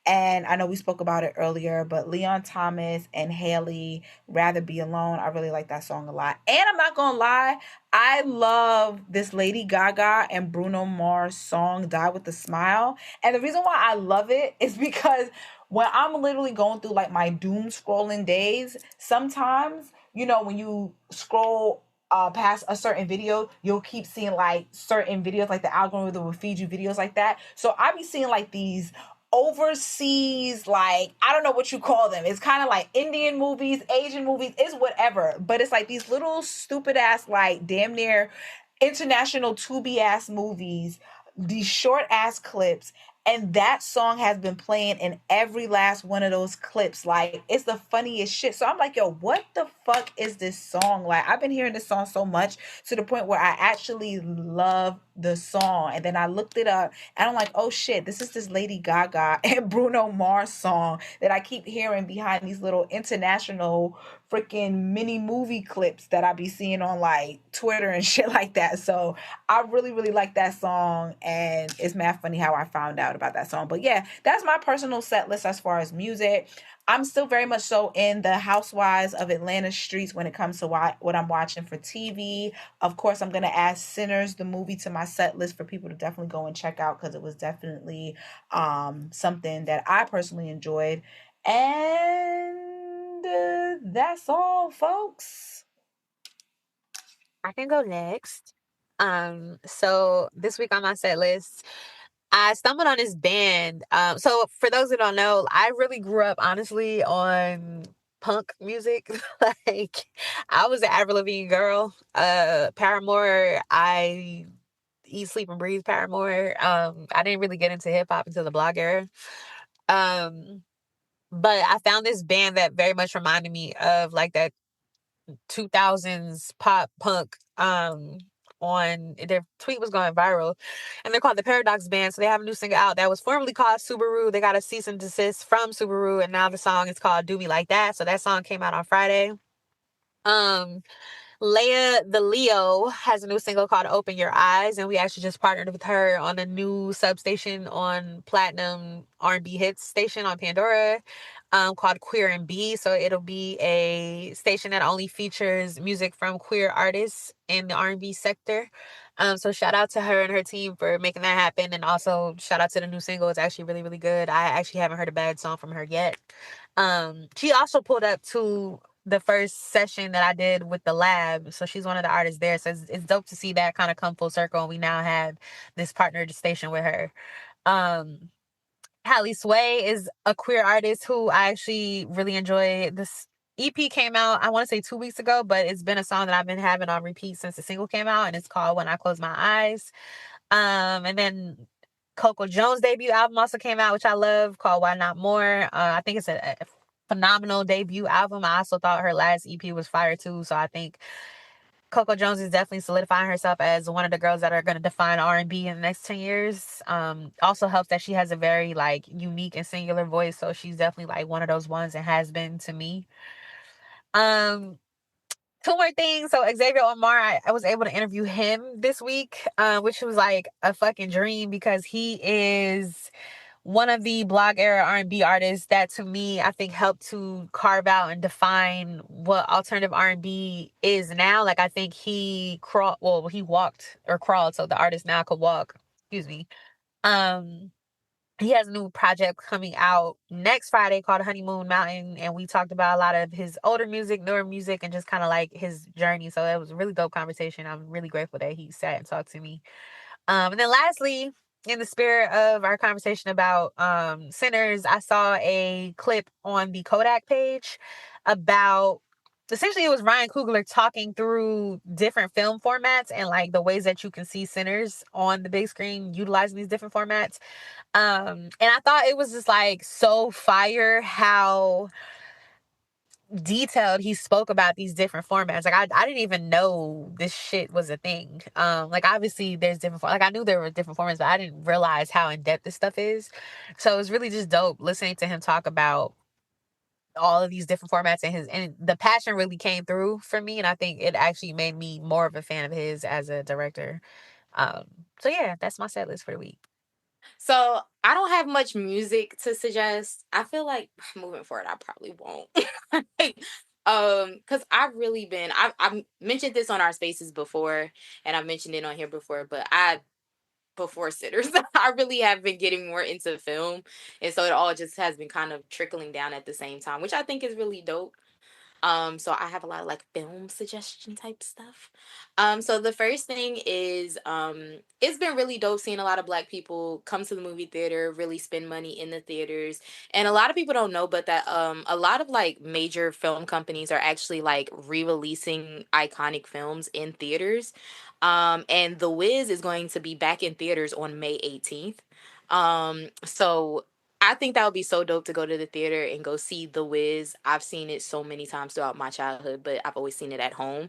And I know we spoke about it earlier, but Leon Thomas and Haley, Rather Be Alone. I really like that song a lot. And I'm not going to lie, I love this Lady Gaga and Bruno Mars song, Die With a Smile. And the reason why I love it is because when I'm literally going through like my doom scrolling days, sometimes, when you scroll past a certain video, you'll keep seeing like certain videos, like the algorithm will feed you videos like that. So I be seeing like these overseas, like, I don't know what you call them. It's kind of like Indian movies, Asian movies, it's whatever. But it's like these little stupid ass, like damn near international Tubi ass movies, these short ass clips, and that song has been playing in every last one of those clips. Like, it's the funniest shit. So I'm like, yo, what the fuck is this song? Like, I've been hearing this song so much to the point where I actually love the song. And then I looked it up and I'm like, oh shit, this is this Lady Gaga and Bruno Mars song that I keep hearing behind these little international freaking mini movie clips that I be seeing on like Twitter and shit like that. So I really, really like that song, and it's mad funny how I found out about that song. But yeah, that's my personal set list as far as music. I'm still very much so in the Housewives of Atlanta streets when it comes to what I'm watching for TV. Of course, I'm going to add Sinners, the movie, to my set list for people to definitely go and check out, because it was definitely something that I personally enjoyed. And that's all, folks. I can go next. So this week on my set list, I stumbled on this band. So for those who don't know, I really grew up honestly on punk music. Like, I was an Avril Lavigne girl. Paramore, I eat, sleep, and breathe Paramore. I didn't really get into hip hop until the blog era. Um, but I found this band that very much reminded me of like that 2000s pop punk. On their tweet was going viral, and they're called the Paradox Band. So they have a new single out that was formerly called Subaru. They got a cease and desist from Subaru, and now the song is called Do Me Like That. So that song came out on Friday. Leia the Leo has a new single called Open Your Eyes, and we actually just partnered with her on a new substation on Platinum R&B Hits station on Pandora, called Queer and B. So it'll be a station that only features music from queer artists in the R&B sector. So shout out to her and her team for making that happen, and also shout out to the new single. It's actually really, really good. I actually haven't heard a bad song from her yet. She also pulled up to the first session that I did with the lab. So she's one of the artists there. So it's dope to see that kind of come full circle. And we now have this partnered station with her. Hallie Sway is a queer artist who I actually really enjoy. This EP came out, I want to say 2 weeks ago, but it's been a song that I've been having on repeat since the single came out, and it's called When I Close My Eyes. And then Coco Jones' debut album also came out, which I love, called Why Not More. I think it's a phenomenal debut album. I also thought her last EP was fire too. So I think Coco Jones is definitely solidifying herself as one of the girls that are going to define R&B in the next 10 years. Also helps that she has a very like unique and singular voice. So she's definitely like one of those ones and has been to me. Two more things. So Xavier Omar, I was able to interview him this week, which was like a fucking dream, because he is one of the blog era R&B artists that, to me, I think helped to carve out and define what alternative R&B is now. Like, I think he walked or crawled, so the artist now could walk. Excuse me. He has a new project coming out next Friday called Honeymoon Mountain, and we talked about a lot of his older music, newer music, and just kind of like his journey. So it was a really dope conversation. I'm really grateful that he sat and talked to me. And then lastly, in the spirit of our conversation about Sinners, I saw a clip on the Kodak page about, essentially it was Ryan Coogler talking through different film formats and like the ways that you can see Sinners on the big screen utilizing these different formats. And I thought it was just like so fire how detailed he spoke about these different formats. Like, I didn't even know this shit was a thing. Like, obviously there's different like I knew there were different formats, but I didn't realize how in depth this stuff is. So it was really just dope listening to him talk about all of these different formats, and the passion really came through for me, and I think it actually made me more of a fan of his as a director. So yeah, that's my set list for the week. So I don't have much music to suggest. I feel like moving forward, I probably won't. Because I've really been, I've mentioned this on our spaces before, and I've mentioned it on here before, but before Sitters, I really have been getting more into film. And so it all just has been kind of trickling down at the same time, which I think is really dope. So I have a lot of like film suggestion type stuff. So the first thing is it's been really dope seeing a lot of Black people come to the movie theater, really spend money in the theaters. And a lot of people don't know, but that a lot of like major film companies are actually like re-releasing iconic films in theaters. And The Wiz is going to be back in theaters on May 18th. So I think that would be so dope to go to the theater and go see The Wiz. I've seen it so many times throughout my childhood, but I've always seen it at home.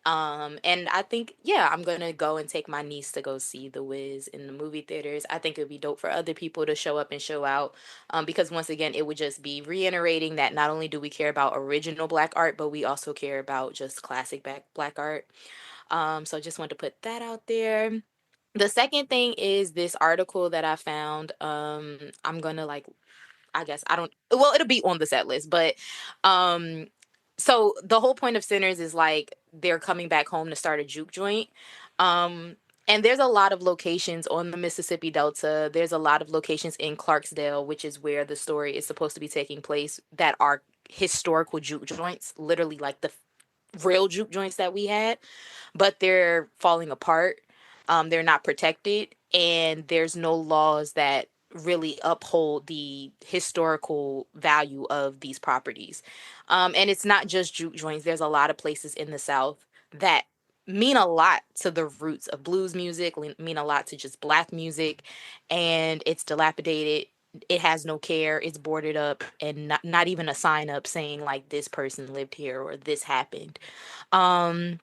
And I think, yeah, I'm gonna go and take my niece to go see The Wiz in the movie theaters. I think it would be dope for other people to show up and show out. Because once again, it would just be reiterating that not only do we care about original Black art, but we also care about just classic Black art. So just wanted to put that out there. The second thing is this article that I found. I'm gonna like, I guess I don't. Well, it'll be on the set list, but um, so the whole point of Sinners is like they're coming back home to start a juke joint. Um, and there's a lot of locations on the Mississippi Delta. There's a lot of locations in Clarksdale, which is where the story is supposed to be taking place, that are historical juke joints, literally like the real juke joints that we had, but they're falling apart. They're not protected, and there's no laws that really uphold the historical value of these properties. And it's not just juke joints. There's a lot of places in the South that mean a lot to the roots of blues music, mean a lot to just Black music, and it's dilapidated. It has no care. It's boarded up, and not even a sign up saying like this person lived here or this happened. Um,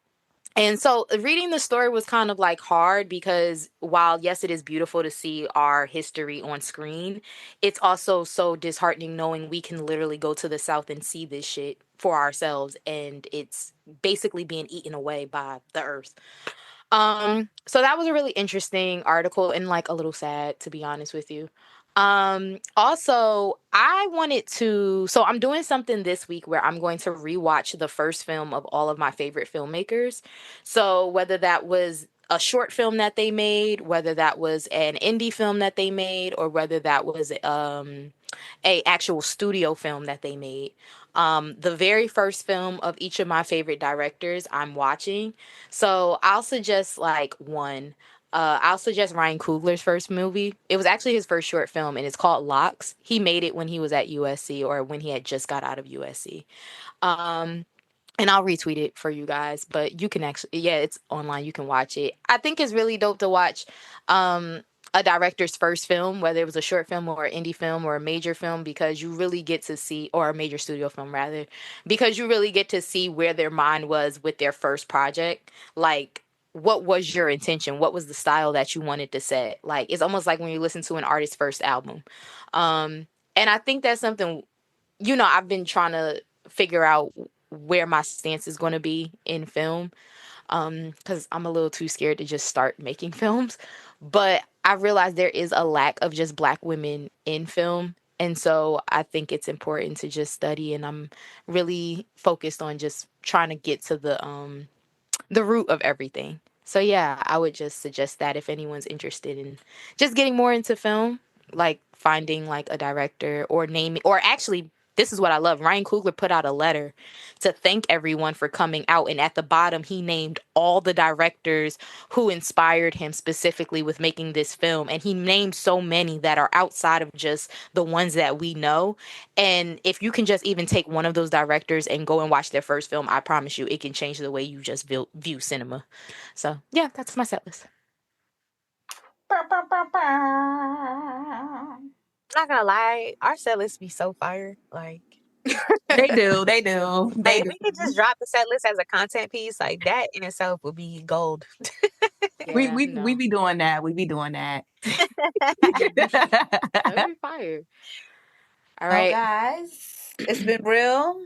and so reading the story was kind of like hard because while yes, it is beautiful to see our history on screen, it's also so disheartening knowing we can literally go to the South and see this shit for ourselves, and it's basically being eaten away by the earth. So that was a really interesting article and like a little sad, to be honest with you. Also, I wanted to, so I'm doing something this week where I'm going to rewatch the first film of all of my favorite filmmakers. So whether that was a short film that they made, whether that was an indie film that they made, or whether that was a actual studio film that they made. The very first film of each of my favorite directors I'm watching. So I'll suggest like one. I'll suggest Ryan Coogler's first movie. It was actually his first short film, and it's called Locks. He made it when he was at USC or when he had just got out of USC. Um, and I'll retweet it for you guys, but you can actually, yeah, it's online. You can watch it. I think it's really dope to watch um, a director's first film, whether it was a short film or an indie film or a major film, because you really get to see, or a major studio film rather, because you really get to see where their mind was with their first project. Like, what was your intention? What was the style that you wanted to set? Like, it's almost like when you listen to an artist's first album. And I think that's something, I've been trying to figure out where my stance is going to be in film, because I'm a little too scared to just start making films. But I realize there is a lack of just Black women in film, and so I think it's important to just study, and I'm really focused on just trying to get to the root of everything. So yeah, I would just suggest that if anyone's interested in just getting more into film, like finding like a director or naming, or actually, this is what I love. Ryan Coogler put out a letter to thank everyone for coming out, and at the bottom he named all the directors who inspired him specifically with making this film, and he named so many that are outside of just the ones that we know. And if you can just even take one of those directors and go and watch their first film, I promise you it can change the way you just view cinema. So yeah, that's my set list. Not gonna lie, our set list be so fire. Like They do. They do. They like do. we could just drop the set list as a content piece. Like that in itself would be gold. Yeah, We be doing that. We be doing that. that'd be fire. All Well, right, guys, it's been real.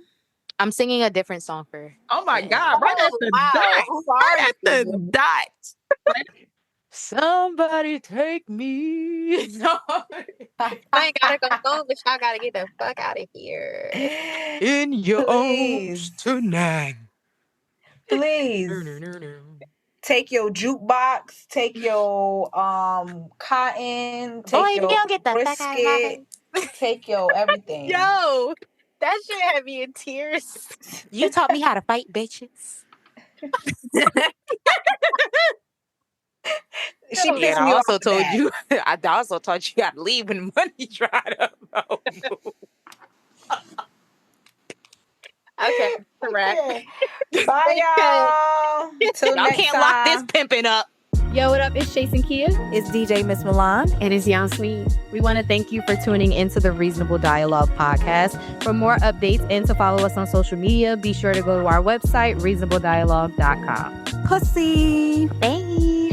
I'm singing a different song for. Oh my for God! Right at the wow. dot. Who Right are at the you? dot. Somebody take me. No. I ain't gotta go home, but y'all gotta get the fuck out of here. In your Please. arms tonight. Please. Take your jukebox, take your cotton, take Boy, if you your don't get the fuck out of my brisket, take your everything. Yo. That shit had me in tears. You taught me how to fight, bitches. She And pissed I me off also with told that. you. I also taught you how to leave when money dried up. Okay, correct. Bye, y'all. Till Y'all next can't lock this time. pimping up. Yo, what up? It's Chase and Kia. It's DJ Miss Milan. And it's Young Sweet. We want to thank you for tuning into the Reasonable Dialogue podcast. For more updates and to follow us on social media, be sure to go to our website, reasonabledialogue.com. Pussy. Bye.